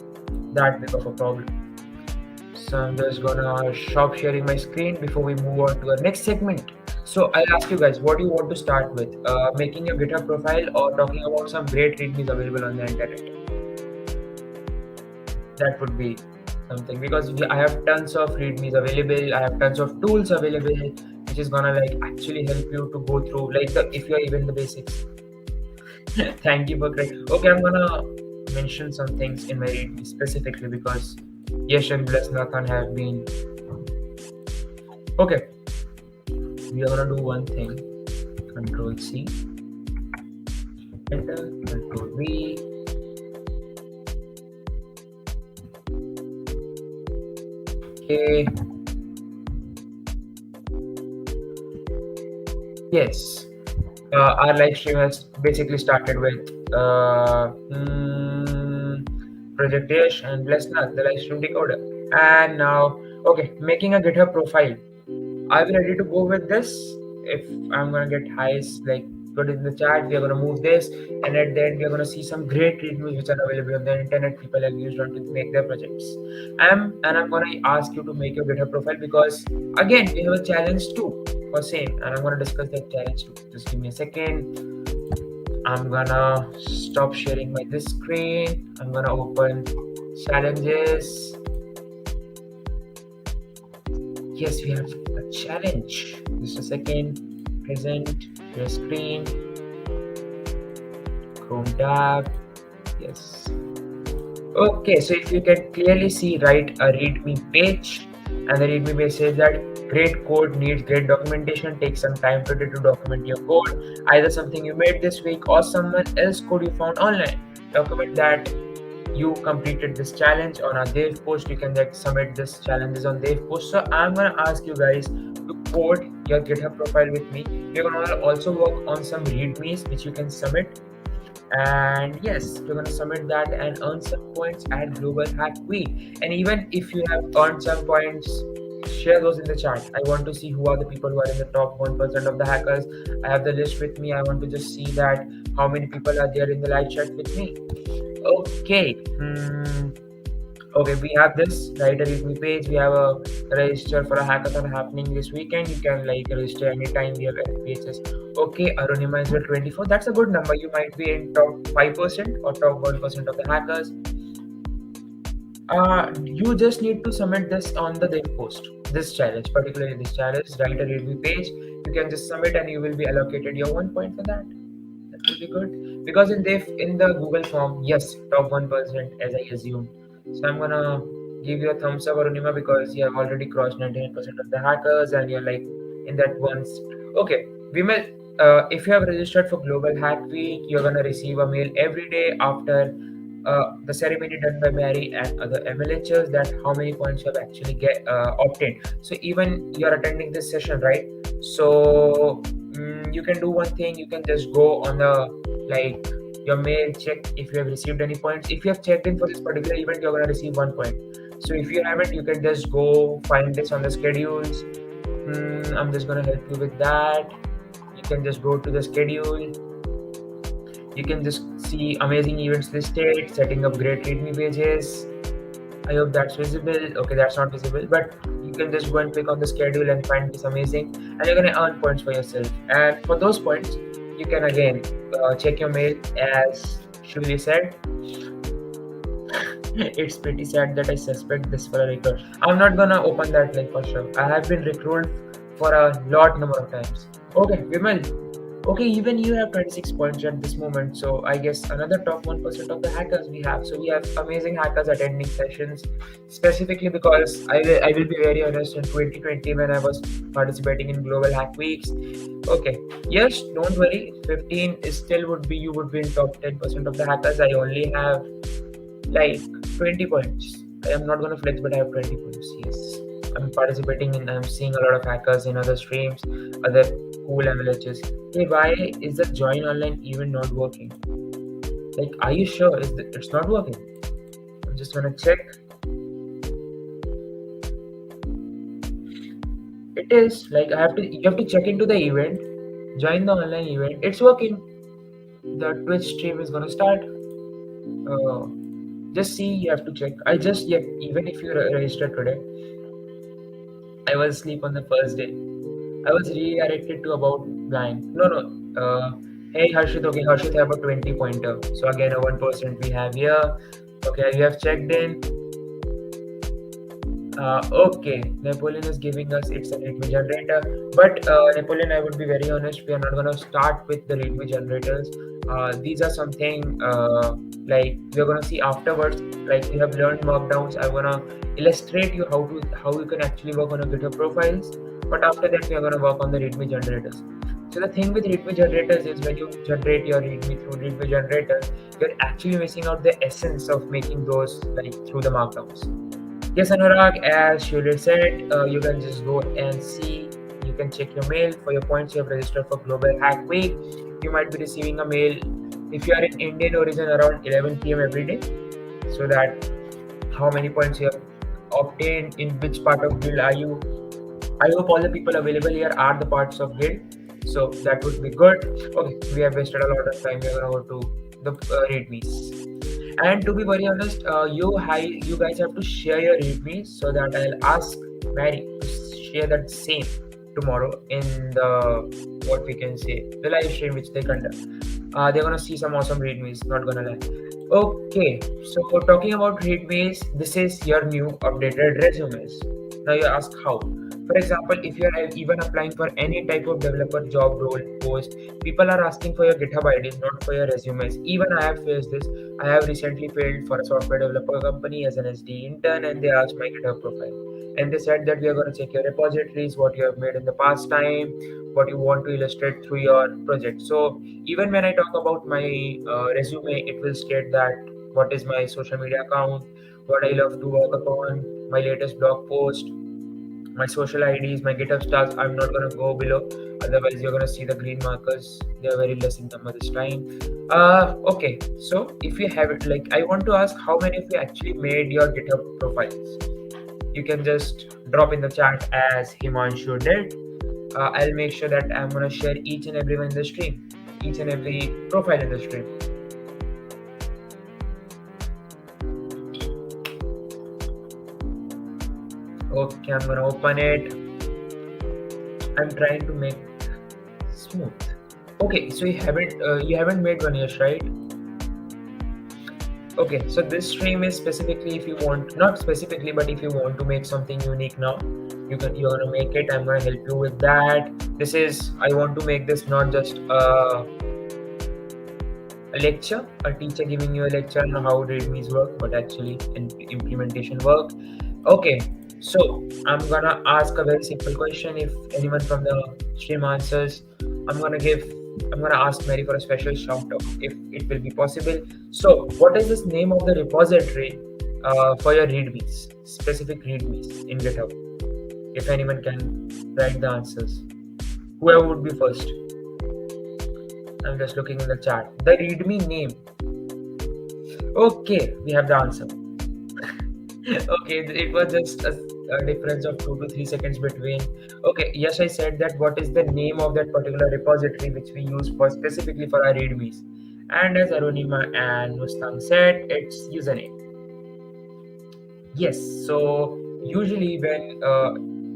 A: that big of a problem. So I'm just gonna stop sharing my screen before we move on to our next segment. So I'll ask you guys, what do you want to start with? Making a GitHub profile or talking about some great readmes available on the internet? That would be something because I have tons of readmes available. I have tons of tools available, which is gonna like actually help you to go through like if you're even the basics. Thank you for correct. Okay, I'm gonna mention some things in my readme specifically because Yash and Bless Nathan have been okay. We are gonna do one thing. Control C, Enter, Control V. Okay. Yes. Our live stream has basically started with Project Yash and Bless Nath, the live stream decoder. And now, okay, making a GitHub profile. Are we ready to go with this? If I'm gonna get highs, like put in the chat, we are gonna move this, and at the end we are gonna see some great readmes which are available on the internet. People have used on to make their projects. And I'm gonna ask you to make your GitHub profile because again we have a challenge too for same, and I'm gonna discuss that challenge too. Just give me a second. I'm gonna stop sharing my this screen. I'm gonna open challenges. Yes, we have a challenge. Just a second. Present your screen. Chrome tab. Yes. Okay, so if you can clearly see, write a README page, and the README page says that great code needs great documentation. Take some time today to document your code, either something you made this week or someone else code you found online. Document that you completed this challenge on a Dev post. You can like submit this challenges on Dev post. So I'm gonna ask you guys to code your GitHub profile with me. We're gonna also work on some readmes which you can submit. And yes, you're gonna submit that and earn some points at Global Hack Week. And even if you have earned some points, share those in the chat. I want to see who are the people who are in the top 1% of the hackers. I have the list with me. I want to just see that how many people are there in the live chat with me. Okay. Okay, we have this write a README page. We have a register for a hackathon happening this weekend. You can like register anytime. We have FPHS. Okay, Arunima is at 24. That's a good number. You might be in top 5% or top 1% of the hackers. You just need to submit this on the Dev post. This challenge, particularly this challenge, write a README page. You can just submit and you will be allocated your 1 point for that. That will be good because in the Google form, yes, top 1% as I assume. So I'm gonna give you a thumbs up, Arunima, because you have already crossed 99% of the hackers and you're like in that once. Okay, we may. If you have registered for Global Hack Week, you're gonna receive a mail every day after the ceremony done by Mary and other MLHers that how many points you have actually get obtained. So even you're attending this session, right? So you can do one thing. You can just go on the like your mail, check if you have received any points. If you have checked in for this particular event, you're gonna receive 1 point. So if you haven't, you can just go find this on the schedules. I'm just gonna help you with that. You can just go to the schedule. You can just see amazing events listed, setting up great README pages. I hope that's visible. Okay, that's not visible, but you can just go and click on the schedule and find this amazing, and you're gonna earn points for yourself. And for those points, you can again check your mail as Shuli said. It's pretty sad that I suspect this for a recruit. I'm not gonna open that link for sure. I have been recruited for a lot number of times. Okay, Vimal. Okay, even you have 26 points at this moment. So I guess another top 1% of the hackers we have. So we have amazing hackers attending sessions, specifically because I will be very honest. In 2020, when I was participating in global hack weeks, okay, yes, don't worry. 15 is still would be you would be in top 10% of the hackers. I only have like 20 points. I am not gonna flex, but I have 20 points. Yes. I'm participating in, I'm seeing a lot of hackers in other streams, other cool MLHs. Hey, why is the join online event not working? Like, are you sure it's not working? I'm just gonna check. It is like you have to check into the event, join the online event. It's working. The Twitch stream is gonna start. Uh, just see, you have to check. I just yeah, even if you register today, I was asleep on the first day. I was redirected to about blank. No, no. Hey Harshit, okay, Harshit have a 20 pointer. So again, a 1% we have here. Okay, you have checked in. Okay, Napoleon is giving us it's a README generator. But Napoleon, I would be very honest, we are not gonna start with the README generators. These are something like we're gonna see afterwards. Like we have learned markdowns. I'm gonna illustrate you how you can actually work on a GitHub profiles. But after that, we are gonna work on the README generators. So the thing with README generators is when you generate your README through README generator, you're actually missing out the essence of making those like through the markdowns. Yes, Anurag, as Shuli said, you can just go and see. You can check your mail for your points you have registered for Global Hack Week. You might be receiving a mail if you are in Indian origin around 11 p.m. every day. So that how many points you have obtained, in which part of guild are you. I hope all the people available here are the parts of guild. So that would be good. Okay, we have wasted a lot of time. We are gonna go to the readmes. And to be very honest, you guys have to share your readmes so that I'll ask Mary to share that same tomorrow in the what we can say the live stream which they conduct. They're gonna see some awesome readmes. Not gonna lie. Okay, so talking about readmes, this is your new updated resumes. Now you ask how. For example, if you are even applying for any type of developer job role post, people are asking for your GitHub IDs, not for your resumes. Even I have faced this. I have recently failed for a software developer company as an SD intern, and they asked my GitHub profile. And they said that we are going to check your repositories, what you have made in the past time, what you want to illustrate through your project. So even when I talk about my resume, it will state that what is my social media account, what I love to work upon, my latest blog post, my social IDs, my GitHub stars. I'm not gonna go below, otherwise you're gonna see the green markers. They are very less in number this time. Okay. So if you have it, like I want to ask how many of you actually made your GitHub profiles. You can just drop in the chat as Himanshu did. I'll make sure that I'm gonna share each and every one in the stream, each and every profile in the stream. Okay, I'm gonna open it. I'm trying to make smooth. Okay, so you haven't made one yet, right? Okay, so this stream is specifically if you want, not specifically, but if you want to make something unique now, you're gonna make it. I'm gonna help you with that. This is I want to make this not just a lecture, a teacher giving you a lecture on how readmes work, but actually in implementation work. Okay, so I'm gonna ask a very simple question. If anyone from the stream answers, I'm gonna ask Mary for a special shout out if it will be possible. So, what is this name of the repository for your readmes, specific readmes in GitHub? If anyone can write the answers, whoever would be first. I'm just looking in the chat. The readme name. Okay, we have the answer. Okay, it was just a difference of 2 to 3 seconds between. Okay, yes, I said that what is the name of that particular repository which we use for specifically for our readmes. And as Arunima and Mustang said, it's username. Yes, so usually when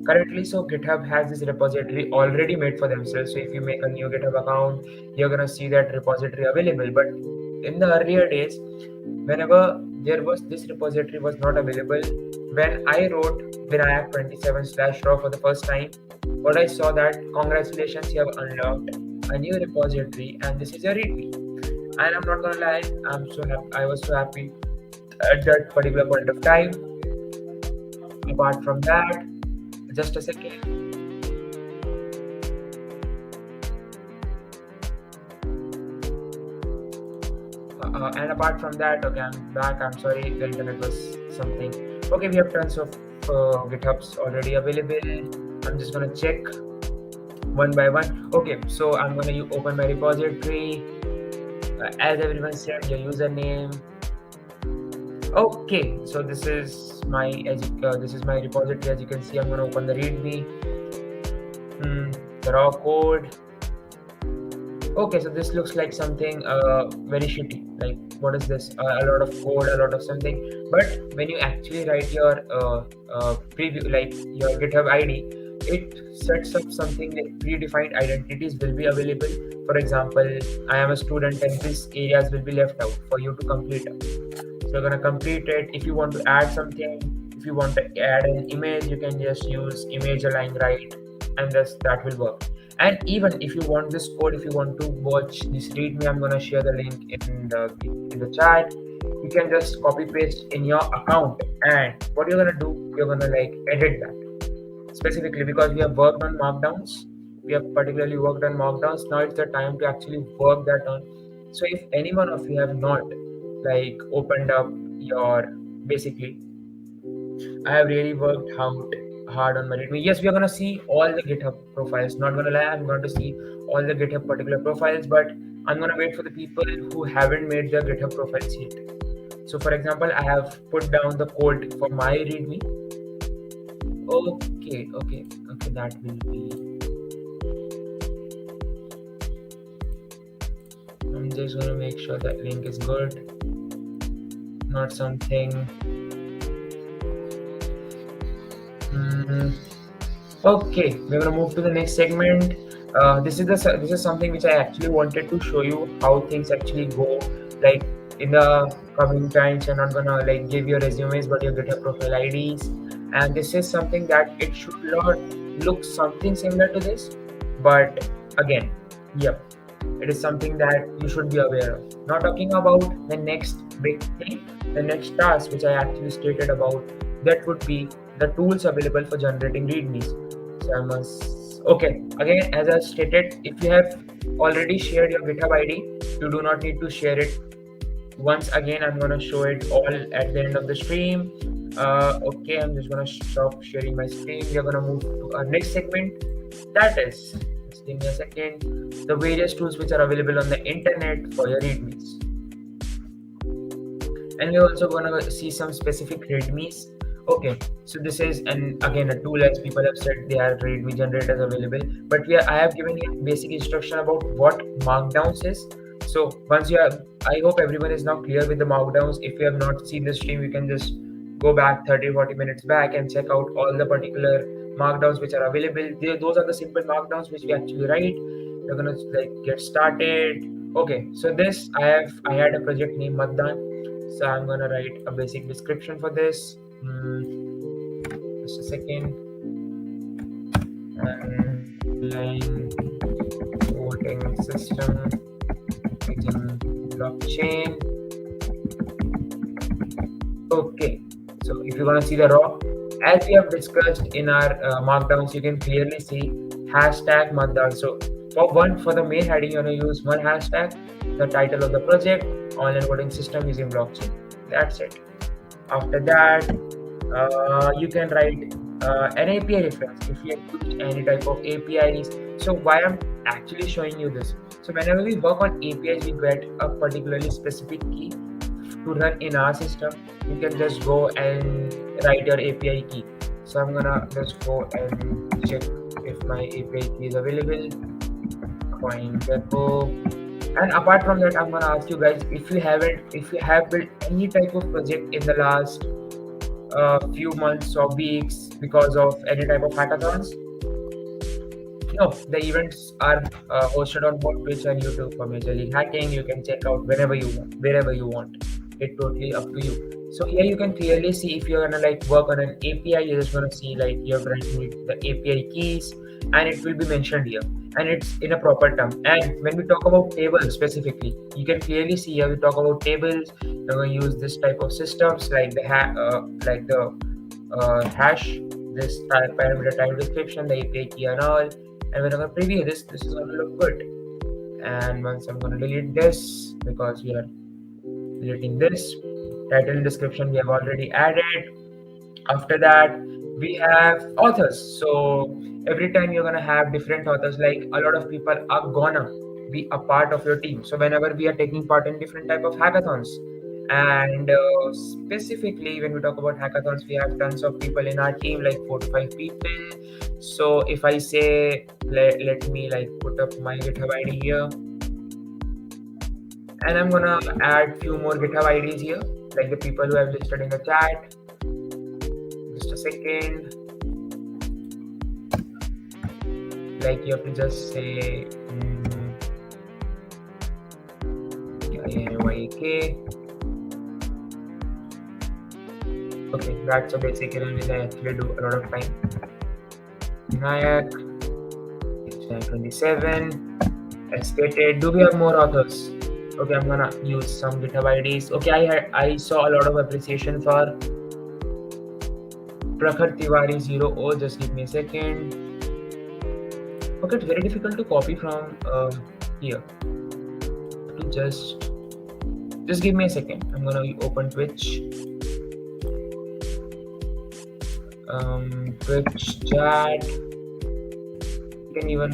A: currently, so GitHub has this repository already made for themselves. So if you make a new GitHub account, you're gonna see that repository available. But in the earlier days, whenever there was this repository was not available, when I wrote Vinayak 27 slash raw for the first time, what I saw that congratulations, you have unlocked a new repository and this is your README. And I'm not gonna lie, I'm so happy. I was so happy at that particular point of time. Apart from that, just a second. And apart from that, okay, I'm back. I'm sorry, the internet was something. Okay, we have tons of GitHubs already available. I'm just gonna check one by one. Okay, so I'm gonna open my repository. As everyone said, your username. Okay, so this is my repository. As you can see, I'm gonna open the README. The raw code. Okay, so this looks like something very shitty. Like, what is this? A lot of code, a lot of something. But when you actually write your preview, like your GitHub ID, it sets up something like predefined identities will be available. For example, I am a student and these areas will be left out for you to complete. So you're gonna complete it. If you want to add something, if you want to add an image, you can just use image align right, and that will work. And even if you want this code, if you want to watch this README, I'm gonna share the link in the chat. You can just copy paste in your account, and what you're gonna do, you're gonna like edit that specifically because we have worked on markdowns. We have particularly worked on markdowns. Now it's the time to actually work that on. So if any one of you have not like opened up your basically, I have really worked hard on my README. Yes, we are gonna see all the GitHub profiles. Not gonna lie, I'm going to see all the GitHub particular profiles, but I'm gonna wait for the people who haven't made their GitHub profiles yet. So for example, I have put down the code for my README. Okay, that will be. I'm just gonna make sure that link is good, not something. Okay, we're gonna move to the next segment. This is something which I actually wanted to show you how things actually go. Like in the coming times, you're not gonna like give your resumes, but your GitHub profile IDs. And this is something that it should not look something similar to this, but again, yep, it is something that you should be aware of. Not talking about the next big thing, the next task which I actually stated about, that would be the tools available for generating readmes. So I must, okay, again, as I stated, if you have already shared your GitHub ID, you do not need to share it once again. I'm going to show it all at the end of the stream. Okay, I'm just going to stop sharing my screen. We're going to move to our next segment. That is, just give me a second, the various tools which are available on the internet for your readmes. And we're also going to see some specific readmes. Okay, so this is again a tool, as people have said they are readme generators available, but I have given you basic instruction about what markdowns is. So once you have, I hope everyone is now clear with the markdowns. If you have not seen the stream, you can just go back 30-40 minutes back and check out all the particular markdowns which are available. Those are the simple markdowns which we actually write. We're gonna like get started. Okay, so this I had a project named Matdan, so I'm gonna write a basic description for this. Just a second. Line voting system using blockchain. Okay, so if you want to see the raw, as we have discussed in our markdowns, you can clearly see hashtag Matdan. So for the main heading, you're going to use one hashtag, the title of the project, online voting system using blockchain. That's it. After that, you can write an API reference if you have used any type of APIs. So why I'm actually showing you this? So whenever we work on APIs, we get a particularly specific key to run in our system. You can just go and write your API key. So I'm gonna just go and check if my API key is available. Find repo. And apart from that, I'm gonna ask you guys, if you have built any type of project in the last a few months or weeks because of any type of hackathons? No, the events are hosted on both Twitch and YouTube for Major League Hacking. You can check out whenever you want, wherever you want. It's totally up to you. So here you can clearly see if you're gonna like work on an API, you're just gonna see like you're going to need the API keys, and it will be mentioned here, and it's in a proper term. And when we talk about tables specifically, you can clearly see here we talk about tables. You're gonna use this type of systems like the hash, this parameter type description, the API key and all. And when I'm gonna preview this is gonna look good. And once I'm gonna delete this because we are deleting this, title description we have already added. After that, we have authors. So every time you're gonna have different authors, like a lot of people are gonna be a part of your team. So whenever we are taking part in different type of hackathons, and specifically when we talk about hackathons, we have tons of people in our team, like 4 to 5 people. So if I say let me like put up my GitHub ID here, and I'm gonna add few more GitHub IDs here, like the people who have listed in the chat. Just a second. Like you have to just say YK. Okay, that's a basic which I actually do a lot of time. Vinayak, 27. As stated, do we have more authors? Okay, I'm gonna use some GitHub IDs. Okay, I saw a lot of appreciation for Prakhar Tiwari 0. Just give me a second. Okay, it's very difficult to copy from here. Just give me a second. I'm gonna open Twitch. Twitch chat. You can even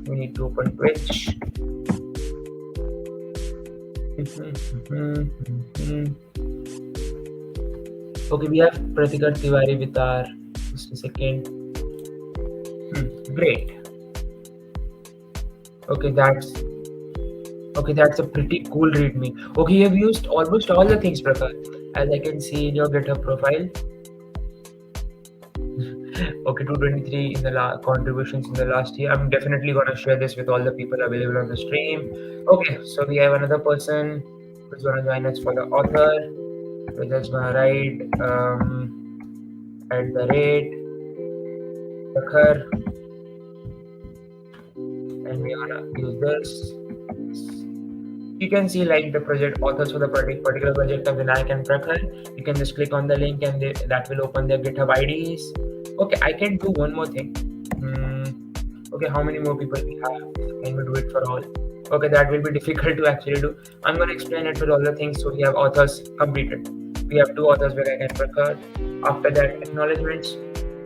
A: we need to open Twitch. Okay, we have Pratikar Tiwari with our. Just a second. Great. Okay, that's a pretty cool README. Okay, you have used almost all the things, Prakhar, as I can see in your GitHub profile. Okay, 223 in the contributions in the last year. I'm definitely gonna share this with all the people available on the stream. Okay, so we have another person who's gonna join us for the author. We're just gonna write @Prakhar, and we're gonna use this. You can see like the project authors for the particular project of Vinayak and Prakhar. You can just click on the link and that will open their GitHub IDs. Okay, I can do one more thing. Okay, how many more people we have? Can we do it for all? Okay, that will be difficult to actually do. I'm going to explain it with all the things. So we have authors completed. We have 2 authors, Vinayak and Prakhar. After that, acknowledgements.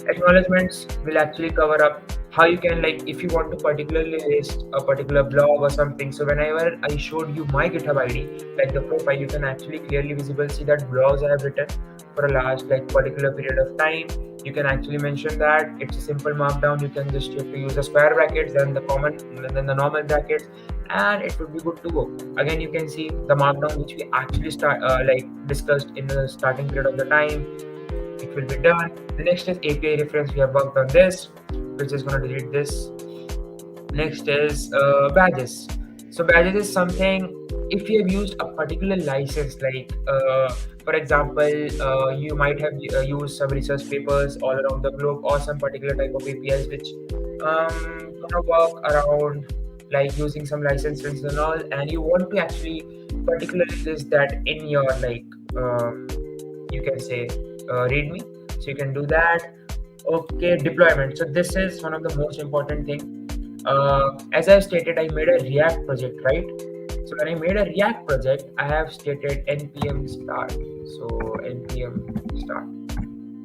A: Acknowledgements will actually cover up how you can, like, if you want to particularly list a particular blog or something. So whenever I showed you my GitHub ID, like the profile, you can actually clearly visible see that blogs I have written for a last like particular period of time. You can actually mention that it's a simple markdown. You can just have to use the square brackets, then the common, then the normal brackets, and it would be good to go. Again, you can see the markdown which we actually discussed in the starting period of the time. It will be done. The next is API reference. We have worked on this. We're just going to delete this. Next is badges. So badges is something, if you have used a particular license, like for example, you might have used some research papers all around the globe, or some particular type of APIs which gonna work around like using some licenses and all, and you want to actually particularly list that in your you can say README. So you can do that. Okay, deployment. So this is one of the most important thing. As I stated, I made a React project, right? So when I made a React project, I have stated npm start. So npm start.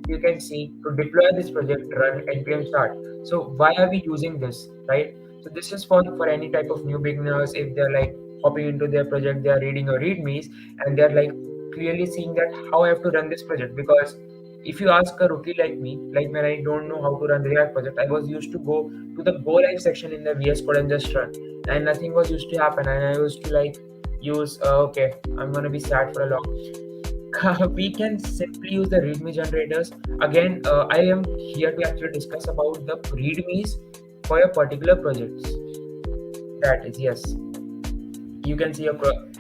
A: You can see to deploy this project, run npm start. So why are we using this, right? So this is for any type of new beginners. If they're like hopping into their project, they are reading or readmes, and they're like clearly seeing that how I have to run this project. Because if you ask a rookie like me, like when I don't know how to run React project, I was used to go to the go live section in the VS Code and just run, and nothing was used to happen. And I used to like use okay, I'm gonna be sad for a long we can simply use the README generators. Again, I am here to actually discuss about the READMEs for your particular projects. That is, yes, you can see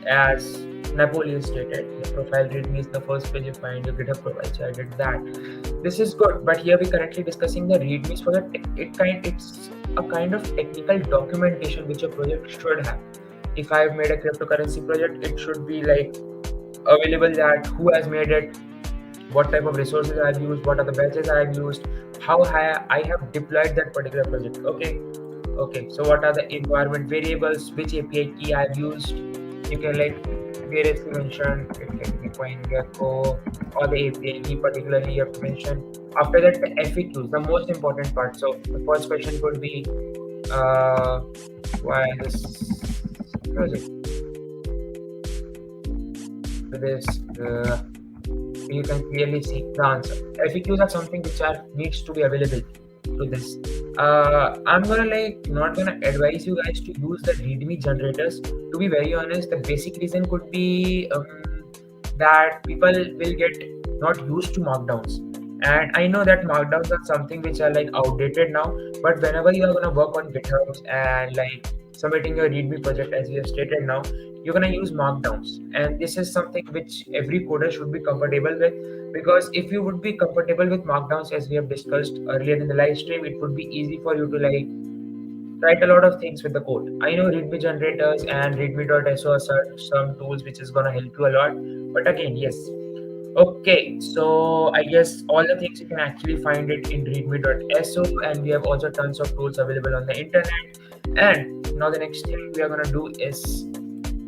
A: as Napoleon stated, your profile README is the first page you find your GitHub profile. So I did that. This is good, but here we're currently discussing the READMEs for the it's a kind of technical documentation which a project should have. If I've made a cryptocurrency project, it should be like available that who has made it, what type of resources I've used, what are the batches I've used, how I have deployed that particular project. Okay, so what are the environment variables, which API key I've used. You can like variously mention, it can be CoinGecko or the API key particularly you have to mention. After that, the FAQs, the most important part. So the first question could be, why this project? This you can clearly see the answer. FAQs are something which are needs to be available to this. I'm gonna like not gonna advise you guys to use the README generators. To be very honest, the basic reason could be that people will get not used to markdowns. And I know that markdowns are something which are like outdated now. But whenever you are gonna work on GitHub and like submitting your README project as we have stated now, you're gonna use markdowns, and this is something which every coder should be comfortable with, because if you would be comfortable with markdowns as we have discussed earlier in the live stream, it would be easy for you to like write a lot of things with the code. I know README generators and readme.so are some tools which is gonna help you a lot, but again, yes. Okay, so I guess all the things you can actually find it in readme.so, and we have also tons of tools available on the internet. And now the next thing we are gonna do is,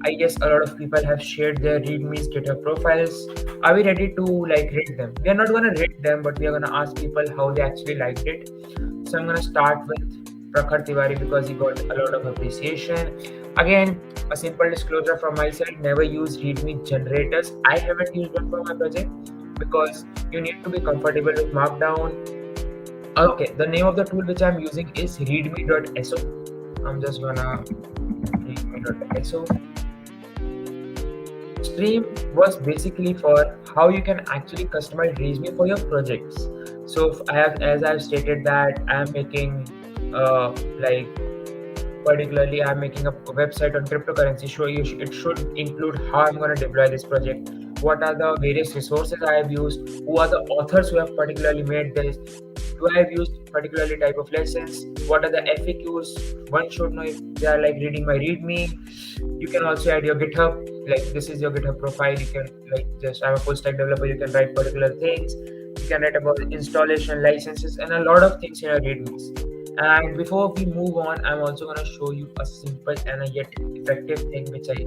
A: I guess a lot of people have shared their README's GitHub profiles. Are we ready to like rate them? We are not gonna rate them, but we are gonna ask people how they actually liked it. So I'm gonna start with Prakhar Tiwari because he got a lot of appreciation. Again, a simple disclosure from my side: never use README generators. I haven't used one for my project because you need to be comfortable with Markdown. Okay, the name of the tool which I'm using is readme.so. I'm just gonna readme.so. Stream was basically for how you can actually customize README for your projects. So as I've stated that I'm making like particularly I'm making a website on cryptocurrency. So it should include how I'm going to deploy this project, what are the various resources I have used, who are the authors who have particularly made this, do I have used particularly type of lessons, what are the FAQs one should know if they are like reading my README. You can also add your GitHub, like this is your GitHub profile. You can like just, I'm a full stack developer, you can write particular things, you can write about installation, licenses, and a lot of things in your READMEs. And before we move on, I'm also going to show you a simple and a yet effective thing which I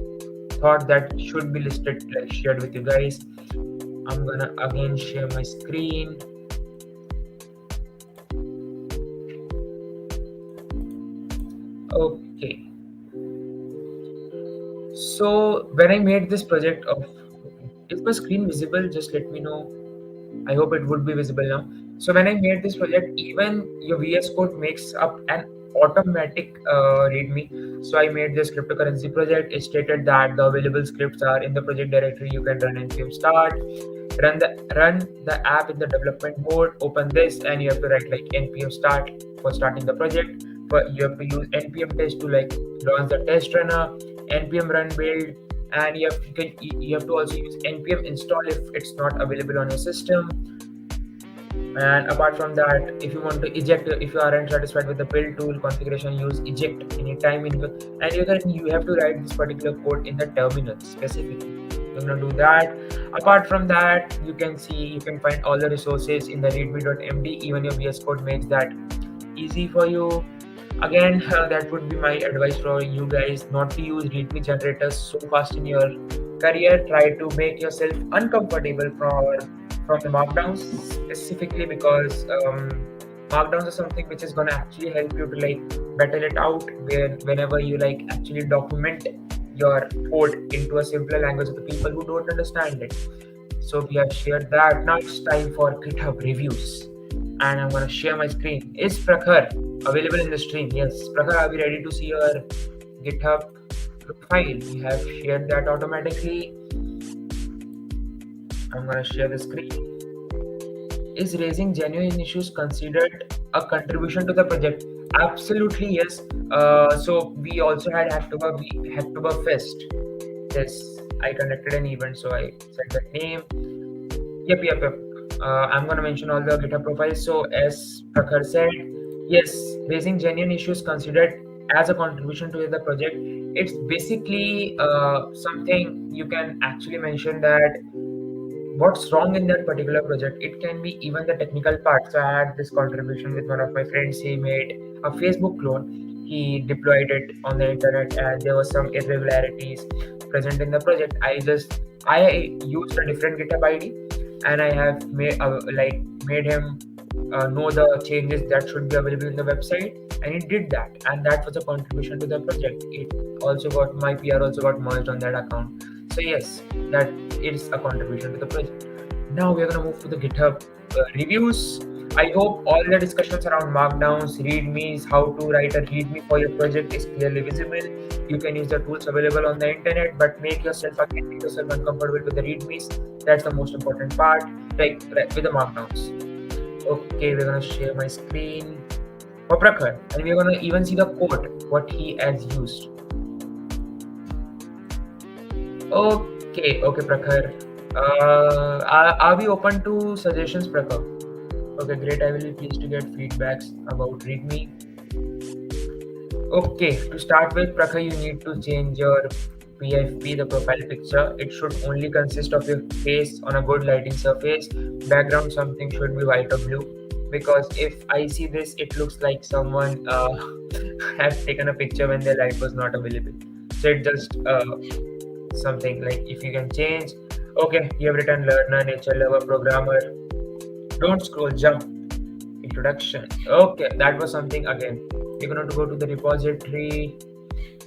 A: thought that should be listed, like shared with you guys. I'm going to again share my screen. Okay. So when I made this project of, is my screen visible? Just let me know. I hope it would be visible now. So when I made this project, even your VS Code makes up an automatic README. So I made this cryptocurrency project. It stated that the available scripts are in the project directory. You can run npm start, run the app in the development mode. Open this, and you have to write like npm start for starting the project. But you have to use npm test to like launch the test runner, npm run build, and you have to also use npm install if it's not available on your system. And apart from that, if you want to eject, if you aren't satisfied with the build tool configuration, use eject anytime and you have to write this particular code in the terminal specifically. You're gonna do that. Apart from that, you can find all the resources in the readme.md. Even your VS Code makes that easy for you. Again, that would be my advice for you guys, not to use README generators so fast in your career. Try to make yourself uncomfortable from the markdowns, specifically because markdowns are something which is going to actually help you to like battle it out whenever you like actually document your code into a simpler language of the people who don't understand it. So we have shared that. Now it's time for GitHub reviews, and I'm going to share my screen. Is Prakhar available in the stream? Yes, Prakhar, are we ready to see your GitHub profile? We have shared that automatically. I'm gonna share the screen. Is raising genuine issues considered a contribution to the project? Absolutely yes. So we also had Hacktober Fest. Yes, I conducted an event, so I said that name. Yep. I'm gonna mention all the GitHub profiles. So as Prakhar said, yes, raising genuine issues considered as a contribution to the project. It's basically something you can actually mention that what's wrong in that particular project. It can be even the technical part. So I had this contribution with one of my friends. He made a Facebook clone. He deployed it on the internet, and there was some irregularities present in the project. I used a different GitHub ID, and I have made him know the changes that should be available in the website, and he did that, and that was a contribution to the project. It also got my PR also got merged on that account. So yes, that is a contribution to the project. Now we are going to move to the GitHub reviews. I hope all the discussions around markdowns, readmes, how to write a readme for your project is clearly visible. You can use the tools available on the internet, but make yourself uncomfortable with the readmes. That's the most important part, like with the markdowns. Okay, we're gonna share my screen for Prakhar, and we're gonna even see the code what he has used. Okay, Prakhar. Are we open to suggestions, Prakhar? Okay, great. I will be pleased to get feedbacks about README. Okay, to start with, Prakhar, you need to change your PFP, the profile picture. It should only consist of your face on a good lighting surface. Background something should be white or blue. Because if I see this, it looks like someone has taken a picture when their light was not available. So it just something like if you can change. Okay, you have written learner, nature lover, programmer. Don't scroll, jump. Introduction. Okay, that was something again. We're going to go to the repository.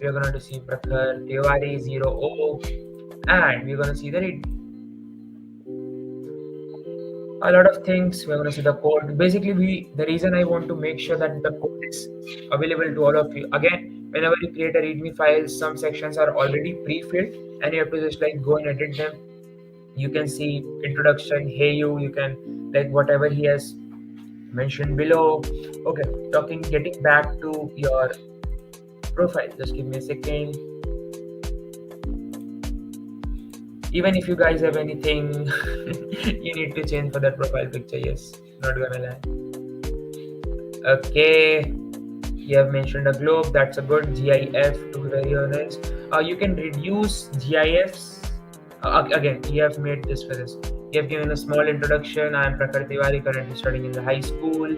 A: We're going to see Prakhar Tiwari 0O, and we're going to see the read. A lot of things. We're going to see the code. Basically, the reason I want to make sure that the code is available to all of you. Again, whenever you create a README file, some sections are already pre-filled, and you have to just like go and edit them. You can see introduction, hey you can like whatever he has mentioned below. Okay, getting back to your profile, just give me a second. Even if you guys have anything you need to change for that profile picture, yes, not gonna lie. Okay, you have mentioned a globe, that's a good GIF, to be very honest. You can reduce GIFs. Again, you have made this for this. You have given a small introduction. I am Prakhar Tiwari, currently studying in the high school.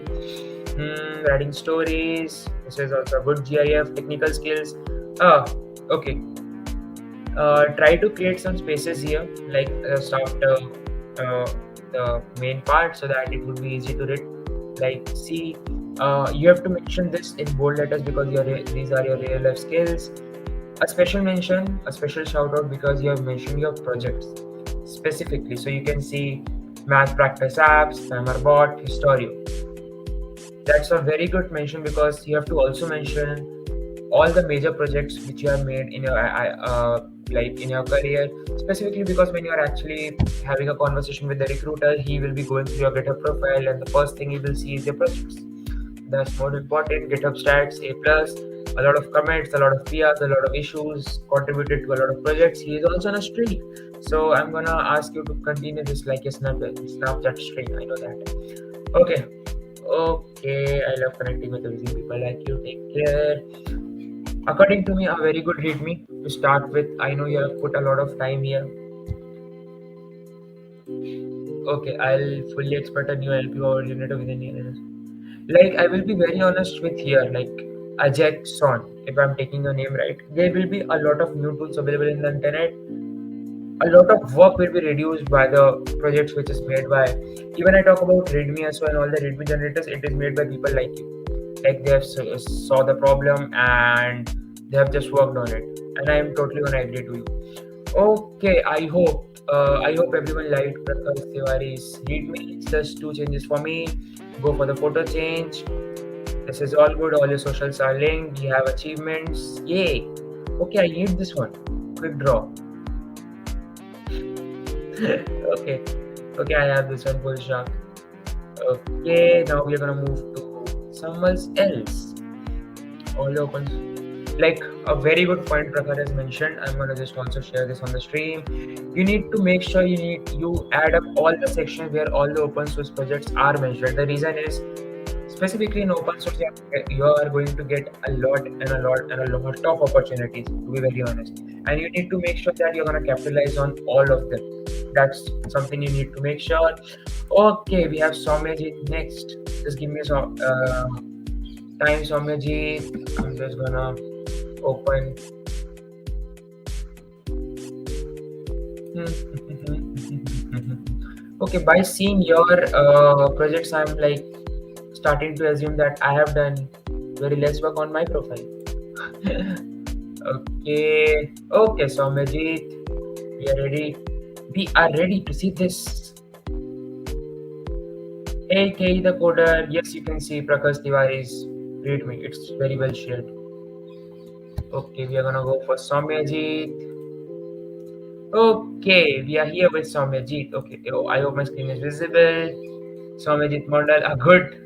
A: Writing stories. This is also a good GIF. Technical skills. Okay. Try to create some spaces here, like just after the main part, so that it would be easy to read. Like, see, you have to mention this in bold letters because these are your real life skills. A special mention, a special shout out because you have mentioned your projects specifically. So you can see math practice apps, Timerbot, Historio. That's a very good mention because you have to also mention all the major projects which you have made in your like in your career, specifically because when you are actually having a conversation with the recruiter, he will be going through your GitHub profile, and the first thing he will see is your projects. That's more important. GitHub stats A+, a lot of comments, a lot of PRs, a lot of issues, contributed to a lot of projects. He is also on a streak, so I'm gonna ask you to continue this like a Snapchat streak. I know that. Okay, I love connecting with amazing people like you. Take care. According to me, a very good README to start with. I know you have put a lot of time here. Okay, I'll fully expect a new LP originator within years. Like, I will be very honest with here, like Ajay Son, if I'm taking your name right, there will be a lot of new tools available in the internet. A lot of work will be reduced by the projects which is made by, even I talk about README as well, and all the README generators, it is made by people like you. Like, they have saw the problem and they have just worked on it, and I am totally gonna agree to you. Okay, I hope everyone liked Prakash Tiwari's README. Just two changes for me. Go for the photo change. This is all good. All your socials are linked. You have achievements. Yay! Okay, I need this one. Quick draw. Okay. Okay, I have this one full shark. Okay, now we are gonna move to someone else. All open. Like a very good point Prakhar has mentioned. I'm gonna just also share this on the stream. You need to make sure you add up all the sections where all the open source projects are mentioned. The reason is specifically in open source you are going to get a lot and a lot and a lot of opportunities, to be very honest, and you need to make sure that you're going to capitalize on all of them. That's something you need to make sure. Okay, we have Soumyajit next. Just give me some time, Soumyajit. I'm just gonna open. Okay, by seeing your projects, I'm like starting to assume that I have done very less work on my profile. Okay, okay, Soumyajit, we are ready. We are ready to see this. Hey, K the coder. Yes, you can see Prakash Tiwari's readme. It's very well shared. Okay, we are gonna go for Soumyajit. Okay, we are here with Soumyajit. Okay, oh, I hope my screen is visible. Soumyajit Mondal, a good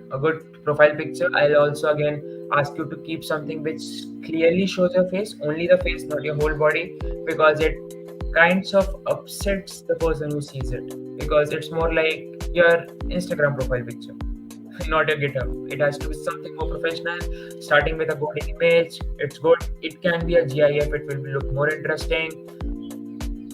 A: profile picture. I'll also again ask you to keep something which clearly shows your face, only the face, not your whole body, because it kinds of upsets the person who sees it. Because it's more like your Instagram profile picture, not your GitHub. It has to be something more professional, starting with a good image. It's good. It can be a GIF. It will look more interesting.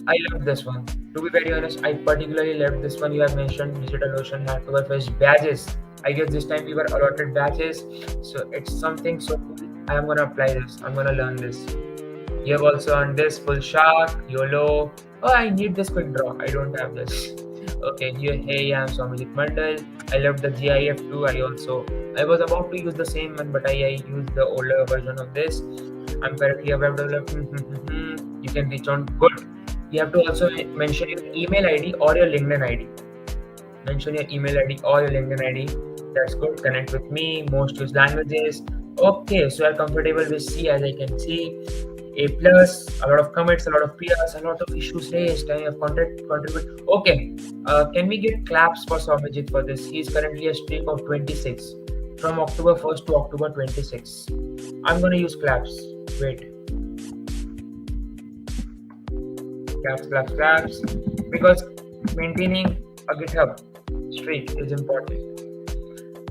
A: I love this one. To be very honest, I particularly loved this one. You have mentioned DigitalOcean Hacktoberfest badges. I guess this time we were allotted badges, so it's something so cool. I am gonna apply this. I'm gonna learn this. You have also earned this full shark, YOLO. Oh, I need this quick draw. I don't have this. Okay, here, hey, I'm Soumyajit Mandal. I love the GIF too. I was about to use the same one, but I used the older version of this. I'm currently a web developer. You can reach on good. You have to also mention your email ID or your LinkedIn ID. Mention your email ID or your LinkedIn ID. That's good. Connect with me. Most used languages. Okay, so you're comfortable with C as I can see. A plus, a lot of commits, a lot of PRs, a lot of issues raised. I have contribute. Okay, can we get claps for Soumyajit for this? He's currently a streak of 26 from October 1st to October 26. I'm gonna use claps. Wait, claps, claps, claps, because maintaining a GitHub streak is important.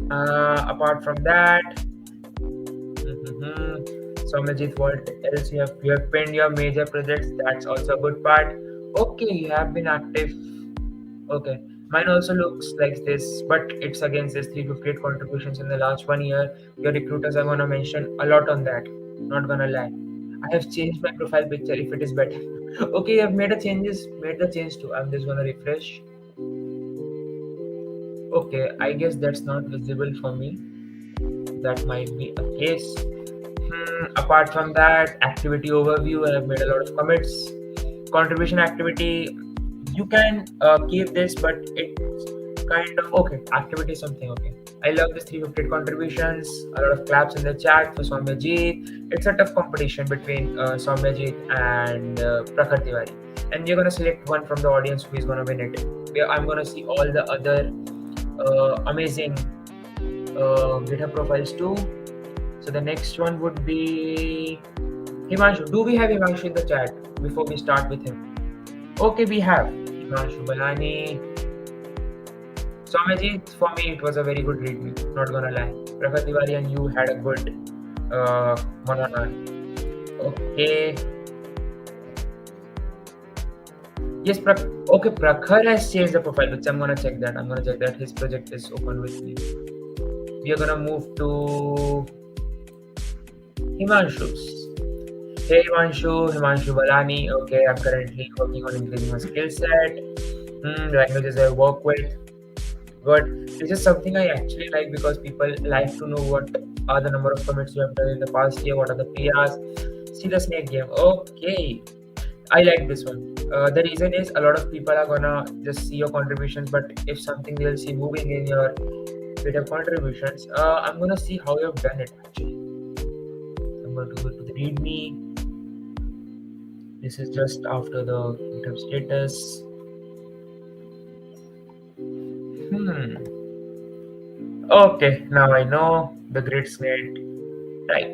A: Apart from that, Soumyajit, what else you have pinned your major projects? That's also a good part. Okay, you have been active. Okay, mine also looks like this, but it's against this 358 contributions in the last 1 year. Your recruiters are gonna mention a lot on that. Not gonna lie. I have changed my profile picture if it is better. Okay, I've made the change too. I'm just gonna refresh. Okay, I guess that's not visible for me. That might be a case. Apart from that, activity overview, I have made a lot of commits. Contribution activity, you can keep this, but it's kind of okay. Activity something okay. I love this 358 contributions. A lot of claps in the chat for Soumyajit. It's a tough competition between Soumyajit and Prakhar Tiwari, and you're gonna select one from the audience who is gonna win it. I'm gonna see all the other amazing GitHub profiles too. So the next one would be Himanshu. Do we have Himanshu in the chat before we start with him? Okay, we have Himanshu Balani. Soumyajit, for me, it was a very good readme. Not gonna lie. Prakhar Tiwari and you had a good one-on-one. Okay. Yes, okay, Prakhar has changed the profile picture. I'm gonna check that. I'm gonna check that his project is open with me. We are gonna move to Himanshu's. Hey Himanshu Balani. Okay, I'm currently working on increasing my skill set. Languages I work with. Good. This is something I actually like because people like to know what are the number of commits you have done in the past year, what are the PRs. See the snake game. Okay. I like this one. The reason is a lot of people are gonna just see your contributions, but if something they'll see moving in your GitHub contributions, I'm gonna see how you've done it actually. I'm going to go to the README. This is just after the GitHub status. Hmm. Okay, now I know the grid's great. Right,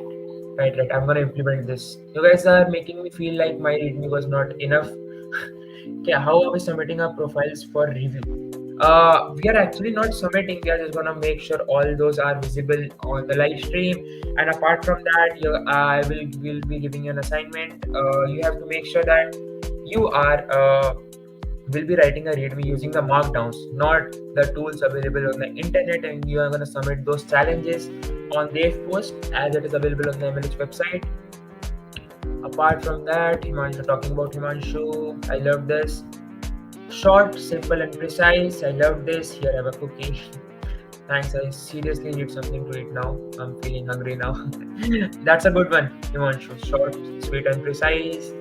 A: right. I'm gonna implement this. You guys are making me feel like my readme was not enough. Okay, how are we submitting our profiles for review? We are actually not submitting. We are just gonna make sure all those are visible on the live stream. And apart from that, I will be giving you an assignment. You have to make sure that you are will be writing a readme using the markdowns, not the tools available on the internet, and you are gonna submit those challenges on their post as it is available on the MLH website. Apart from that, Himanshu, talking about Himanshu, I love this. Short, simple, and precise. I love this. Here, I have a cookie. Thanks. I seriously need something to eat now. I'm feeling hungry now. That's a good one, Himanshu. Short, sweet, and precise.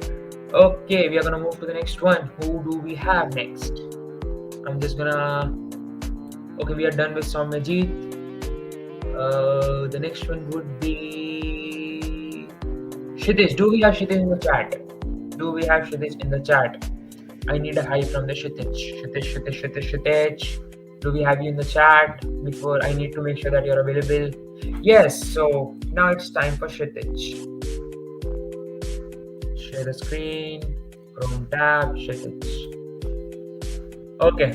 A: Okay, we are gonna move to the next one. Who do we have next? I'm just gonna. Okay, we are done with Soumyajit. The next one would be Kshitij. Do we have Kshitij in the chat? Do we have Kshitij in the chat? I need a hi from the Kshitij. Kshitij. Do we have you in the chat? Before I need to make sure that you're available. Yes, so now it's time for Kshitij. Share the screen. Chrome tab. Kshitij. Okay.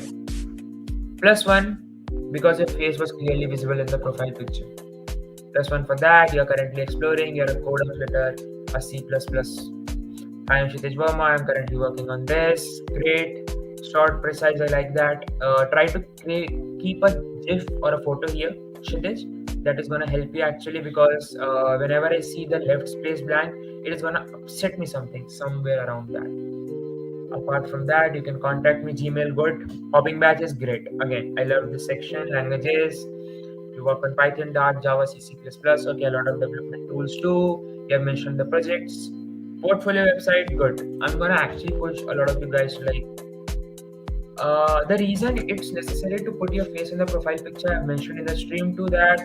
A: +1 because your face was clearly visible in the profile picture. +1 for that. You're currently exploring. You're a code of letter, a C++. I am Kshitij Verma. I'm currently working on this. Great. Short, precise. I like that. Try to keep a GIF or a photo here, Kshitij. That is going to help you actually because whenever I see the left space blank, it is going to upset me somewhere around that. Apart from that, you can contact me. Gmail, good. Hopping batch is great. Again, I love this section. Languages. You work on Python, Dart, Java, C++. Okay, a lot of development tools too. You have mentioned the projects. Portfolio website, good. I'm gonna actually push a lot of you guys to like. The reason it's necessary to put your face in the profile picture, I mentioned in the stream too that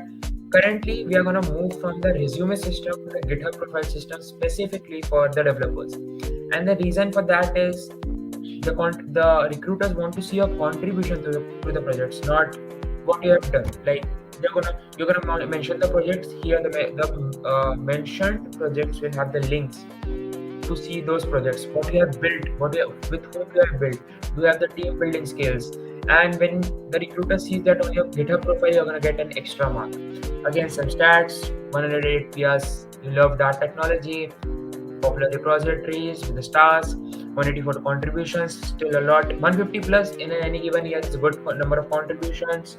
A: currently we are gonna move from the resume system to the GitHub profile system specifically for the developers. And the reason for that is the recruiters want to see your contribution to the projects, not what you have done. Like you're gonna mention the projects here. The mentioned projects will have the links to see those projects, what you have built, with whom you have built. Do you have the team building skills? And when the recruiter sees that on your GitHub profile, you're gonna get an extra mark. Again, some stats: 108 PS. You love Dart technology. Popular repositories with the stars. 184 contributions, still a lot. 150 plus in any given year is a good number of contributions.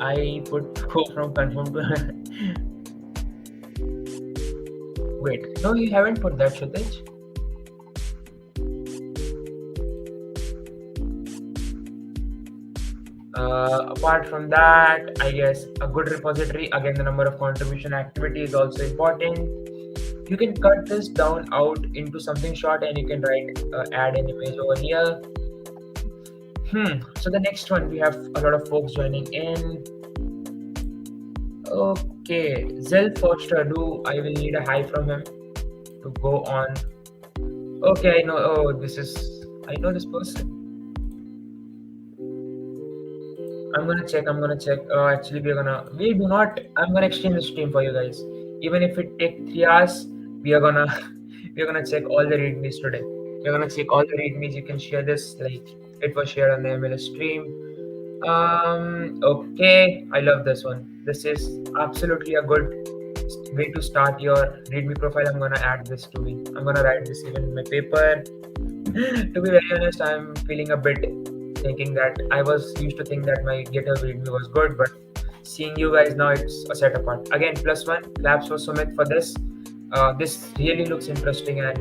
A: I put go from confirm to. Wait, no, you haven't put that, Kshitij. Apart from that, I guess a good repository. Again, the number of contribution activity is also important. You can cut this down out into something short and you can write add an image over here. So the next one, we have a lot of folks joining in. Okay, Zell Foster, I will need a hi from him to go on. Okay, I know. Oh, I know this person. I'm gonna check. Actually, I'm gonna exchange the stream for you guys. Even if it take 3 hours, we are gonna we're gonna check all the readmes today. We're gonna check all the readmes. You can share this like it was shared on the MLS stream. Okay, I love this one. This is absolutely a good way to start your readme profile. I'm gonna add this to me. I'm gonna write this even in my paper. To be very honest, I'm feeling a bit thinking that I was used to think that my GitHub readme was good, but seeing you guys now, it's a set apart. Again, +1 claps for Sumit for this. This really looks interesting, and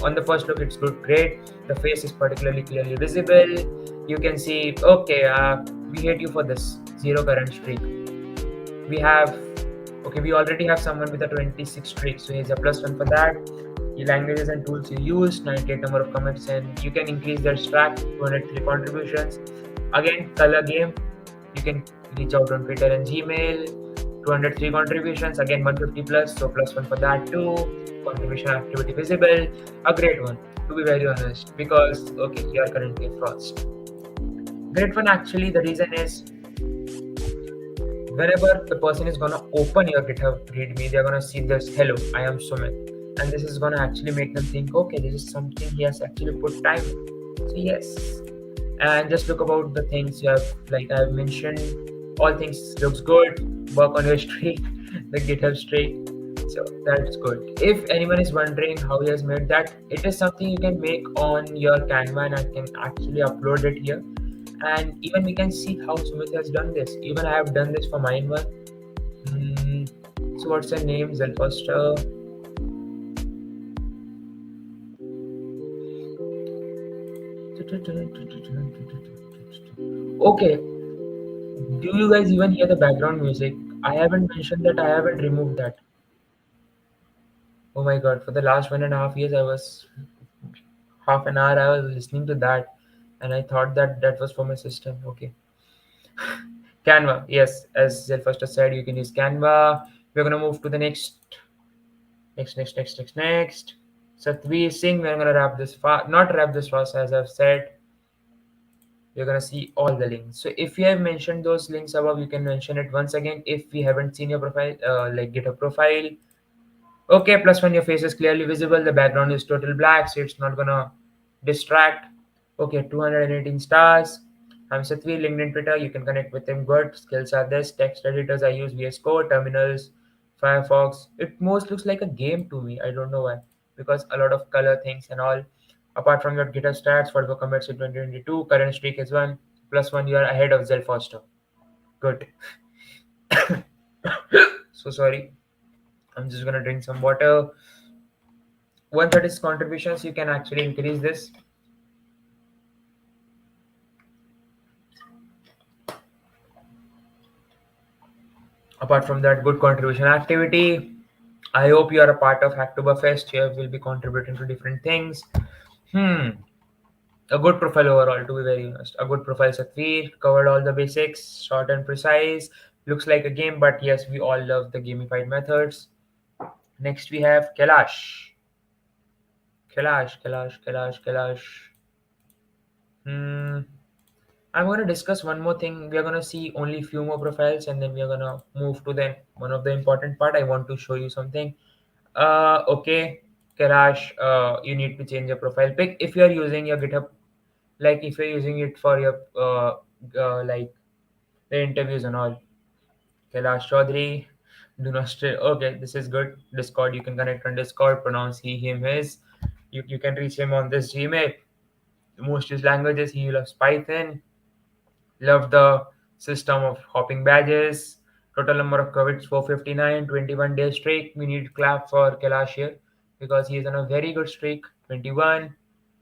A: on the first look, it's great. The face is particularly clearly visible. You can see, okay, we hate you for this 0 current streak. We already have someone with a 26 streak, so he's a +1 for that. The languages and tools you use, 98 number of comments, and you can increase their stack, 203 contributions. Again, color game, you can reach out on Twitter and Gmail, 203 contributions, again 150 plus, so +1 for that too. Contribution activity visible, a great one, to be very honest, because okay, you are currently first. Great one actually. The reason is whenever the person is gonna open your GitHub README, they're gonna see this hello, I am Sumit. And this is gonna actually make them think, okay, this is something he has actually put time in. So yes. And just look about the things you have like I've mentioned, all things looks good, work on your streak, the GitHub streak. So that's good. If anyone is wondering how he has made that, it is something you can make on your Canva and I can actually upload it here. And even we can see how Sumit has done this. Even I have done this for mine one. Hmm. So what's her name? Zelfoster. Okay. Do you guys even hear the background music? I haven't mentioned that I haven't removed that. Oh my god, for the last 1.5 years, I was half an hour I was listening to that and I thought that that was for my system. Okay. Canva, yes, as Zelfoster said, you can use Canva. We're gonna move to the next. Satvir Singh, we're gonna wrap this fast, not wrap this fast, as I've said. You're gonna see all the links. So if you have mentioned those links above, you can mention it once again. If we haven't seen your profile, like GitHub profile, okay, plus when your face is clearly visible, the background is total black, so it's not gonna distract. Okay, 218 stars. I'm Satvir, LinkedIn, Twitter. You can connect with him. Good skills are this. Text editors I use VS Code, terminals, Firefox. It most looks like a game to me. I don't know why. Because a lot of color things and all. Apart from your GitHub stats, 44 commits in 2022, current streak is 1. Plus 1, you are ahead of Zell Foster. Good. So sorry. I'm just gonna drink some water. 130 contributions, you can actually increase this. Apart from that, good contribution activity. I hope you are a part of Hacktoberfest. Here will be contributing to different things. Hmm. A good profile overall, to be very honest. A good profile, Satvir. Covered all the basics, short and precise. Looks like a game, but yes, we all love the gamified methods. Next, we have Kailash. Kailash. Hmm. I'm going to discuss one more thing. We are going to see only few more profiles and then we are going to move to the one of the important part. I want to show you something. Okay, Kailash, you need to change your profile pic if you are using your GitHub, like if you're using it for your like the interviews and all. Kailash Chaudhary, do not stay. Okay, this is good. Discord, you can connect on Discord, pronounce he, him, his. You can reach him on this Gmail. Most used languages, he loves Python. Love the system of hopping badges. Total number of credits 459, 21 day streak. We need to clap for Kailash here because he is on a very good streak. 21.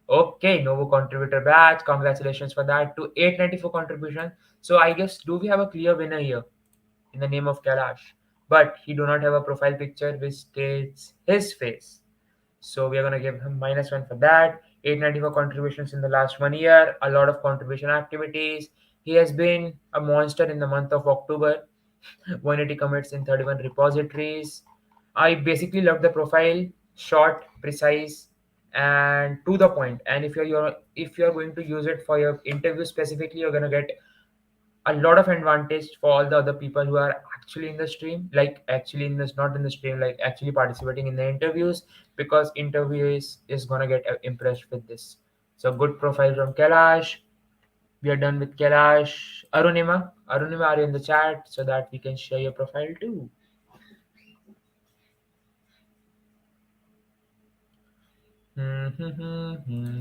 A: Okay, Novo contributor badge. Congratulations for that. To 894 contribution. So I guess do we have a clear winner here in the name of Kailash? But he do not have a profile picture which states his face. So we are going to give him -1 for that. 894 contributions in the last 1 year, a lot of contribution activities. He has been a monster in the month of October. 180 commits in 31 repositories. I basically love the profile, short, precise, and to the point. And if you're going to use it for your interview specifically, you're gonna get a lot of advantage for all the other people who are actually in the stream, like actually in this, not in the stream, like actually participating in the interviews, because interview is gonna get impressed with this. So good profile from Kailash. We are done with Kailash. Arunima, are you in the chat so that we can share your profile too?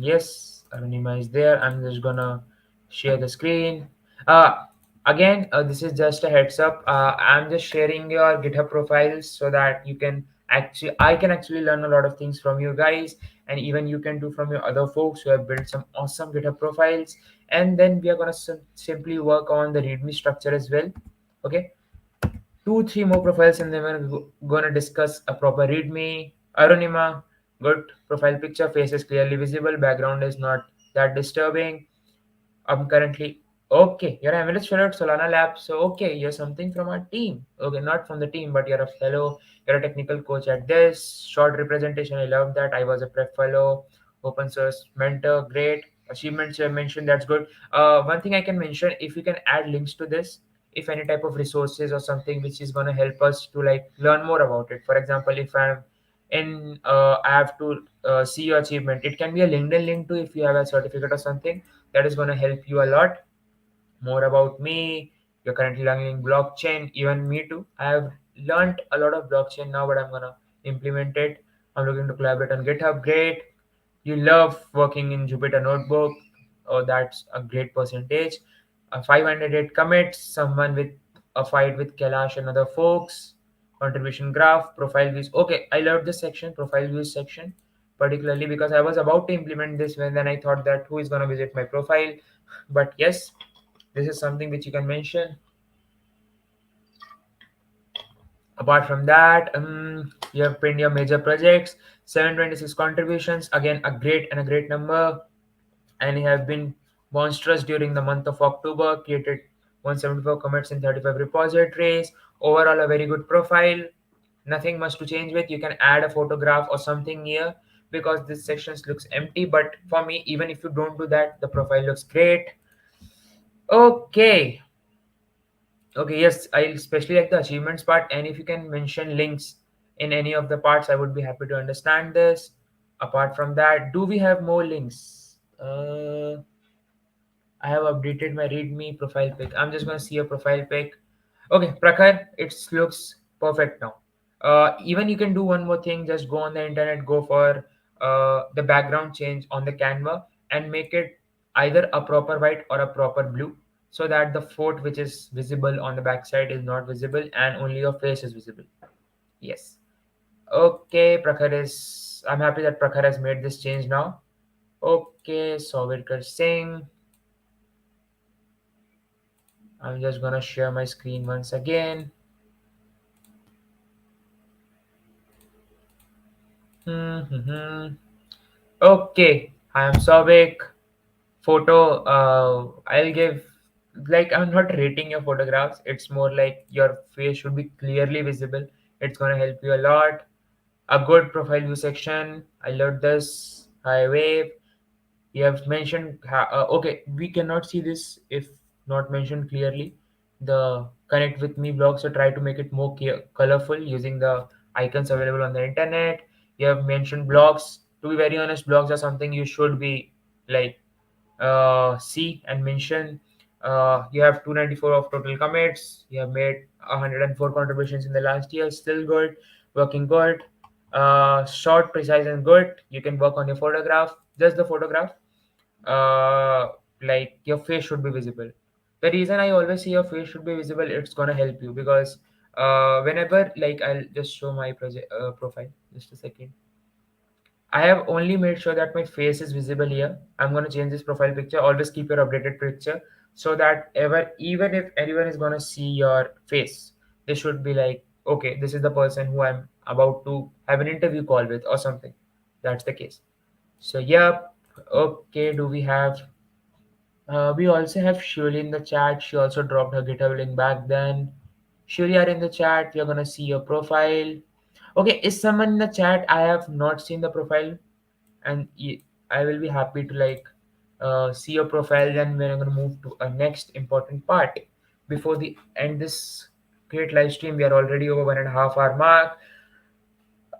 A: Yes, Arunima is there. I'm just gonna share the screen. Uh, Again, this is just a heads up. I'm just sharing your GitHub profiles so that I can actually learn a lot of things from you guys, and even you can do from your other folks who have built some awesome GitHub profiles. And then we are gonna simply work on the README structure as well. Okay, two, three more profiles, and then we're gonna discuss a proper readme. Arunima, good profile picture, face is clearly visible, background is not that disturbing. I'm currently okay. You're an MLS fellow at Solana Labs, so okay, you're something from our team. Okay, not from the team, but you're a fellow. You're a technical coach at this. Short representation, I love that. I was a prep fellow, open source mentor, great. achievements you have mentioned, that's good. One thing I can mention, if you can add links to this, if any type of resources or something which is going to help us to like learn more about it. For example, if I'm in I have to see your achievement, it can be a LinkedIn link too. If you have a certificate or something, that is going to help you a lot. More about me, you're currently learning blockchain, even me too. I have learned a lot of blockchain now, but I'm going to implement it. I'm looking to collaborate on GitHub. Great. You love working in Jupyter Notebook. Oh, that's a great percentage. 508 commits, someone with a fight with Kailash and other folks. Contribution graph, profile views. Okay, I love this section, profile views section, particularly because I was about to implement this when then I thought that who is going to visit my profile. But yes, this is something which you can mention. Apart from that, you have pinned your major projects, 726 contributions. Again, a great number. And he have been monstrous during the month of October, created 174 commits in 35 repositories. Overall, a very good profile. Nothing much to change with. You can add a photograph or something here because this section looks empty. But for me, even if you don't do that, the profile looks great. Okay. Okay, yes, I especially like the achievements part. And if you can mention links in any of the parts, I would be happy to understand this. Apart from that, do we have more links? I have updated my README profile pic. I'm just gonna see a profile pic. Okay, Prakhar, it looks perfect now. Even you can do one more thing. Just go on the internet, go for the background change on the Canva, and make it either a proper white or a proper blue, so that the fort which is visible on the backside is not visible and only your face is visible. Yes. Okay, Prakhar is. I'm happy that Prakhar has made this change now. Okay, Sovirkar Singh. I'm just gonna share my screen once again. Hmm. Okay, I am Sobek. Photo, I'll give, like, I'm not rating your photographs. It's more like your face should be clearly visible. It's gonna help you a lot. A good profile view section. I love this. High wave. You have mentioned okay, we cannot see this if not mentioned clearly. The connect with me blog, so try to make it more colorful using the icons available on the internet. You have mentioned blogs. To be very honest, blogs are something you should be like see and mention. You have 294 of total commits. You have made 104 contributions in the last year. Still good, working good. Short, precise, and good. You can work on your photograph, just the photograph. uh, like your face should be visible. The reason I always say your face should be visible, it's gonna help you because whenever, like, I'll just show my project profile. Just a second. I have only made sure that my face is visible here. I'm gonna change this profile picture. Always keep your updated picture so that ever, even if anyone is gonna see your face, they should be like, okay, this is the person who I'm about to have an interview call with or something. That's the case. So yeah, okay. Do we have? We also have Shuli in the chat. She also dropped her GitHub link back then. Shuli are in the chat. We are gonna see your profile. Okay, is someone in the chat? I have not seen the profile, and I will be happy to like see your profile. Then we're gonna move to a next important part before the end this great live stream. We are already over 1.5 hour mark.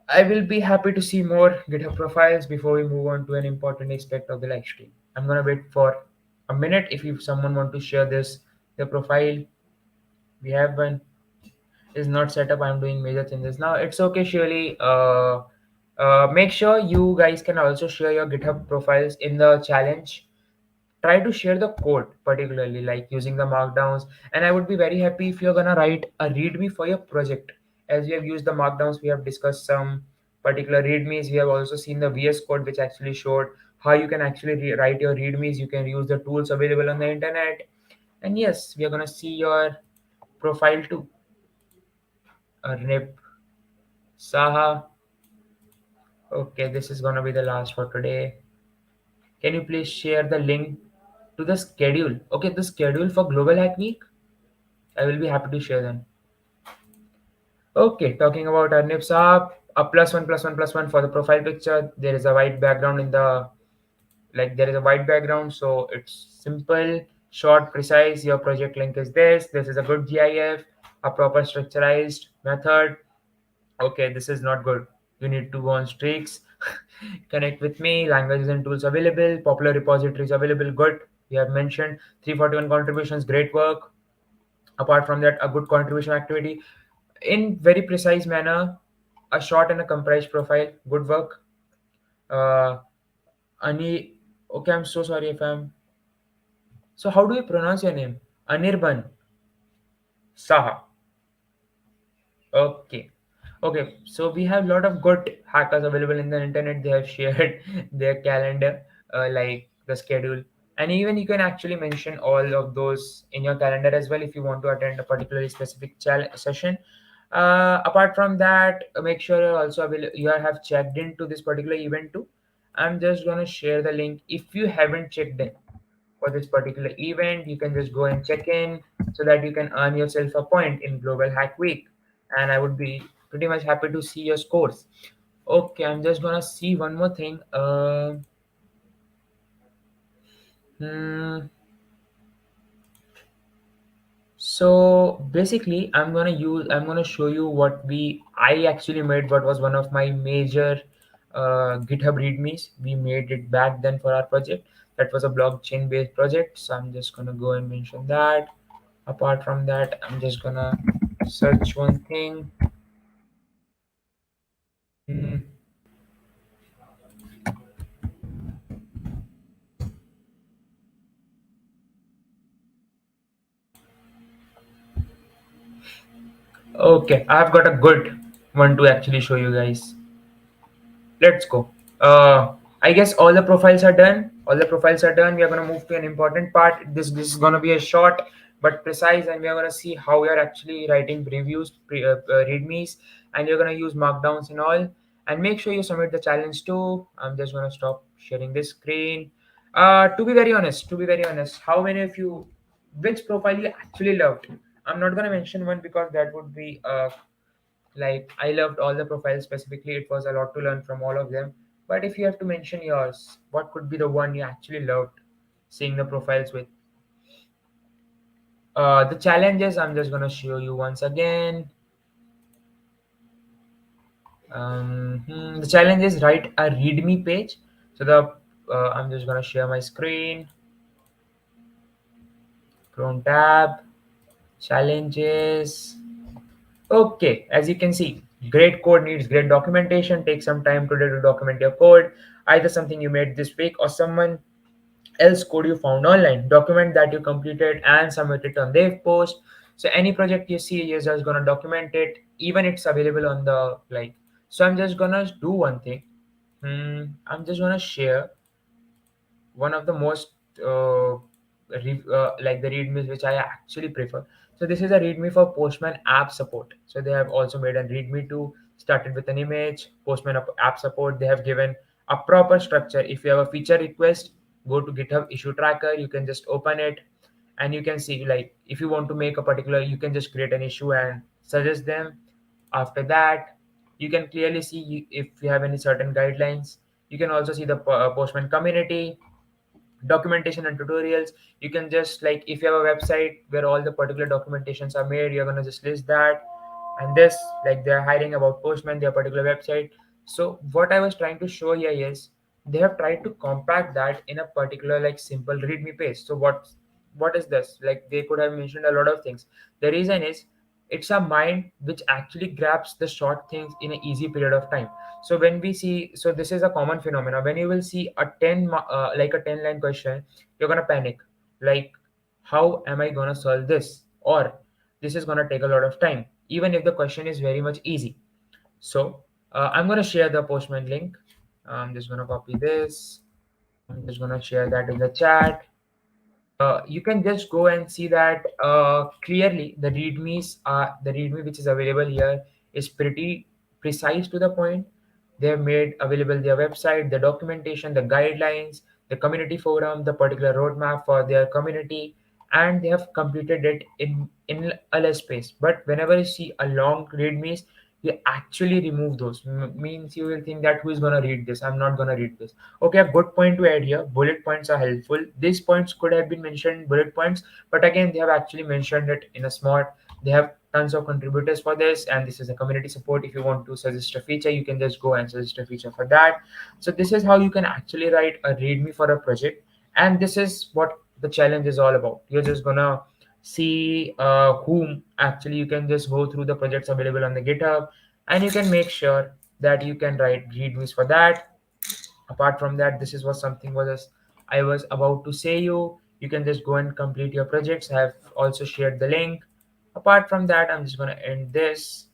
A: I will be happy to see more GitHub profiles before we move on to an important aspect of the live stream. I'm gonna wait for a minute if you someone want to share this the profile. We have one is not set up. I'm doing major changes now. It's okay, surely. Make sure you guys can also share your GitHub profiles in the challenge. Try to share the code, particularly like using the markdowns. And I would be very happy if you're gonna write a README for your project. As we have used the markdowns, we have discussed some particular READMEs. We have also seen the VS Code, which actually showed how you can actually write your READMEs. You can use the tools available on the internet. And yes, we are gonna see your profile too. Nip Saha. Okay, this is gonna be the last for today. Can you please share the link to the schedule? Okay, the schedule for Global Hack Week. I will be happy to share them. Okay, talking about our nips up, a plus one plus one plus one for the profile picture. There is a white background in the like there is a white background, so it's simple, short, precise. Your project link is this is a good GIF, a proper structurized method. Okay, this is not good, you need to go on streaks. Connect with me, languages and tools available, popular repositories available, good. We have mentioned 341 contributions, great work. Apart from that, a good contribution activity in very precise manner, a short and a comprised profile, good work. uh Ani, okay, I'm so sorry if I'm. So how do you pronounce your name? Anirban Saha. Okay. Okay. So we have a lot of good hackers available in the internet. They have shared their calendar, like the schedule. And even you can actually mention all of those in your calendar as well if you want to attend a particularly specific session. Apart from that, make sure you're also you have checked into this particular event too. I'm just gonna share the link. If you haven't checked in for this particular event, you can just go and check in so that you can earn yourself a point in Global Hack Week. And I would be pretty much happy to see your scores. Okay, I'm just gonna see one more thing. Hmm, so basically, I'm gonna show you what I actually made. What was one of my major GitHub readmes. We made it back then for our project. That was a blockchain based project. So I'm just gonna go and mention that. Apart from that, I'm just gonna search one thing. Hmm, okay, I've got a good one to actually show you guys. Let's go. I guess all the profiles are done. All the profiles are done. We are gonna move to an important part. This is gonna be a short but precise, and we are gonna see how we are actually writing reviews, readmes, and you're gonna use markdowns and all. And make sure you submit the challenge too. I'm just gonna stop sharing this screen. To be very honest, how many of you, which profile you actually loved? I'm not gonna mention one because that would be like I loved all the profiles specifically. It was a lot to learn from all of them. But if you have to mention yours, what could be the one you actually loved seeing the profiles with? The challenges I'm just gonna show you once again. The challenge is write a README page. So the I'm just gonna share my screen. Chrome tab, challenges. Okay, as you can see, great code needs great documentation. Take some time today to document your code, either something you made this week or someone else code you found online. Document that you completed and submit it on their post. So any project you see, you're just gonna document it, even it's available on the like. So I'm just gonna do one thing. I'm just gonna share one of the most like the readmes which I actually prefer. So this is a readme for Postman app support. So they have also made a readme to started with an image, Postman app support. They have given a proper structure. If you have a feature request, go to GitHub issue tracker. You can just open it, and you can see like if you want to make a particular, you can just create an issue and suggest them. After that, you can clearly see if you have any certain guidelines. You can also see the Postman community documentation and tutorials. You can just like if you have a website where all the particular documentations are made, you're gonna just list that. And this, like they're hiring about Postman, their particular website. So what I was trying to show here is they have tried to compact that in a particular like simple readme page. So what is this, like they could have mentioned a lot of things. The reason is it's a mind which actually grabs the short things in an easy period of time. So when we see, so this is a common phenomena. When you will see a like a 10 line question, you're gonna panic, like how am I gonna solve this, or this is gonna take a lot of time even if the question is very much easy. So I'm gonna share the Postman link. I'm just gonna copy this. I'm just gonna share that in the chat. You can just go and see that clearly the readme which is available here is pretty precise to the point. They have made available their website, the documentation, the guidelines, the community forum, the particular roadmap for their community, and they have completed it in a less space. But whenever you see a long readmes, you actually remove those. Means you will think that who is gonna read this? I'm not gonna read this. Okay, a good point to add here. Bullet points are helpful. These points could have been mentioned in bullet points, but again, they have actually mentioned it in a smart. They have tons of contributors for this, and this is a community support. If you want to suggest a feature, you can just go and suggest a feature for that. So this is how you can actually write a README for a project, and this is what the challenge is all about. You're just gonna see whom actually you can just go through the projects available on the GitHub, and you can make sure that you can write readmes for that. Apart from that, this is what something was I was about to say you. You can just go and complete your projects. I have also shared the link. Apart from that, I'm just gonna end this.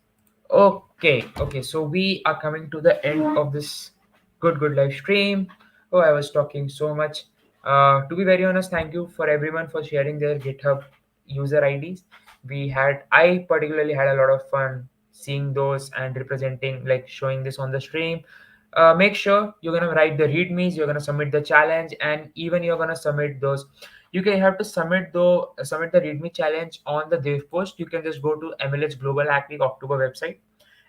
A: Okay, so we are coming to the end of this good live stream. Oh, I was talking so much. To be very honest, thank you for everyone for sharing their GitHub user IDs. I particularly had a lot of fun seeing those and representing, like showing this on the stream. Make sure you're gonna write the readmes, you're gonna submit the challenge, and even you're gonna submit those. You can have to submit the readme challenge on the dev post. You can just go to MLH Global Hack Week October website,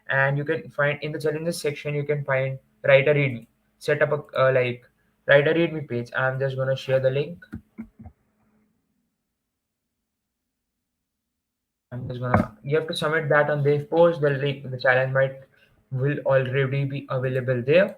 A: and you can find in the challenges section you can find write a readme, set up a write a readme page. I'm just gonna share the link. I'm just gonna You have to submit that on the post. The link, the challenge might will already be available there.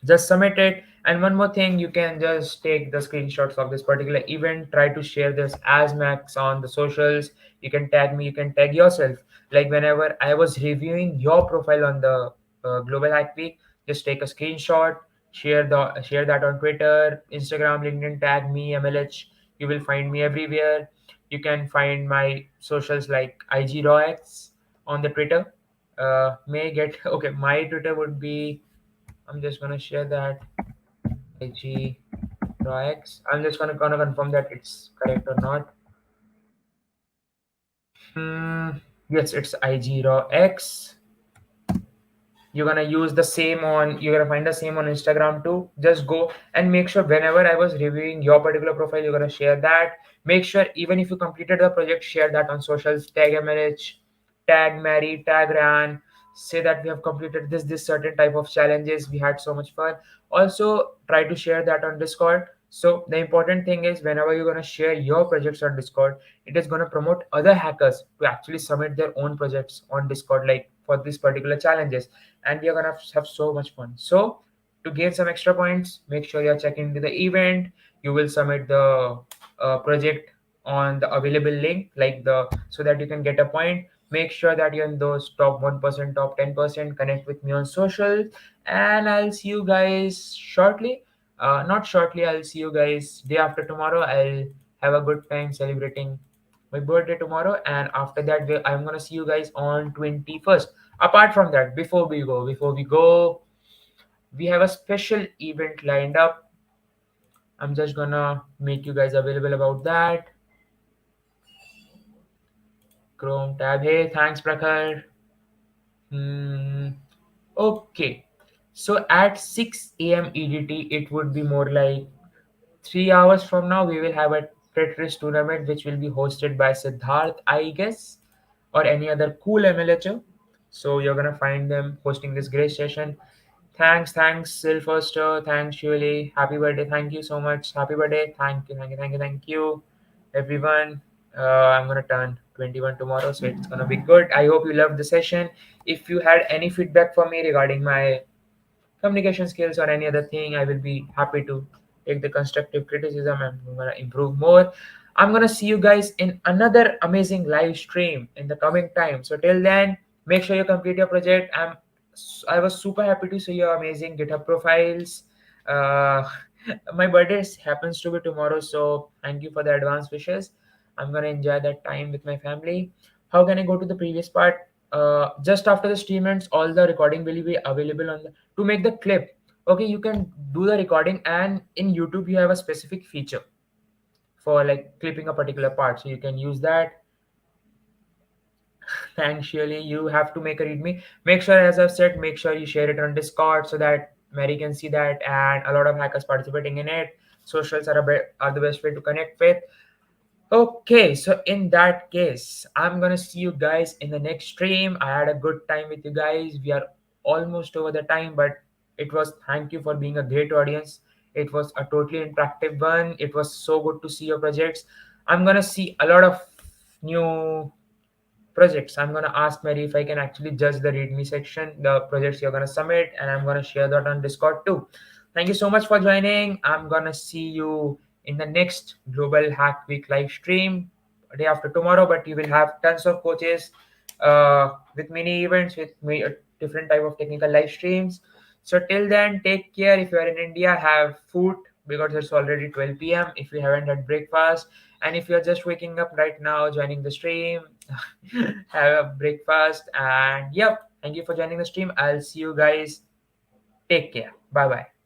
A: Just submit it. And one more thing, you can just take the screenshots of this particular event, try to share this as max on the socials. You can tag me, you can tag yourself. Like whenever I was reviewing your profile on the Global Hack Week, just take a screenshot, share that on Twitter, Instagram, LinkedIn, tag me MLH. You will find me everywhere. You can find my socials like IG on the Twitter. May get Okay, my Twitter would be, I'm just gonna share that IG X. I'm just gonna confirm that it's correct or not. Hmm. Yes, it's IG X. You're gonna find the same on Instagram too. Just go and make sure whenever I was reviewing your particular profile, you're gonna share that. Make sure even if you completed the project, share that on socials. Tag MLH, tag Mary, tag Ran. Say that we have completed this certain type of challenges. We had so much fun. Also try to share that on Discord. So the important thing is whenever you're gonna share your projects on Discord, it is gonna promote other hackers to actually submit their own projects on Discord, like for these particular challenges, and we are gonna have so much fun. So to gain some extra points, make sure you're checking into the event. You will submit the project on the available link, like the so that you can get a point. Make sure that you're in those top 1%, top 10%. Connect with me on social, and I'll see you guys shortly. Not shortly, I'll see you guys day after tomorrow. I'll have a good time celebrating my birthday tomorrow, and after that I'm gonna see you guys on 21st. Apart from that, before we go, we have a special event lined up. I'm just gonna make you guys available about that. Chrome tab. Hey, thanks, Prakhar. Hmm. Okay. So at 6 a.m. EDT, it would be more like 3 hours from now. We will have a Tetris tournament, which will be hosted by Siddharth, I guess, or any other cool MLHO. So you're gonna find them hosting this great session. Thanks, Sylvester. Thanks, Shirley. Happy birthday. Thank you so much. Happy birthday. Thank you, everyone. I'm gonna turn 21 tomorrow, so it's gonna be good. I hope you loved the session. If you had any feedback for me regarding my communication skills or any other thing, I will be happy to take the constructive criticism and I'm gonna improve more. I'm gonna see you guys in another amazing live stream in the coming time. So till then, make sure you complete your project. I was super happy to see your amazing GitHub profiles. uh, my birthday happens to be tomorrow, so thank you for the advance wishes. I'm gonna enjoy that time with my family. How can I go to the previous part? Just after the stream ends, all the recording will be available on the to make the clip. Okay, you can do the recording, and in YouTube you have a specific feature for like clipping a particular part, so you can use that. Thanks, Shirley. You have to make a readme. Make sure, as I've said, make sure you share it on Discord so that Mary can see that, and a lot of hackers participating in it. Socials are the best way to connect with. Okay, so in that case, I'm gonna see you guys in the next stream. I had a good time with you guys. We are almost over the time, but it was thank you for being a great audience. It was a totally interactive one. It was so good to see your projects. I'm gonna see a lot of new projects. I'm gonna ask Mary if I can actually judge the README section, the projects you're gonna submit, and I'm gonna share that on Discord too. Thank you so much for joining. I'm gonna see you in the next Global Hack Week live stream day after tomorrow. But you will have tons of coaches with mini events with different type of technical live streams. So till then, take care. If you are in India, have food because it's already 12 p.m. If you haven't had breakfast, and if you're just waking up right now, joining the stream, have a breakfast. And yep, thank you for joining the stream. I'll see you guys. Take care. Bye bye.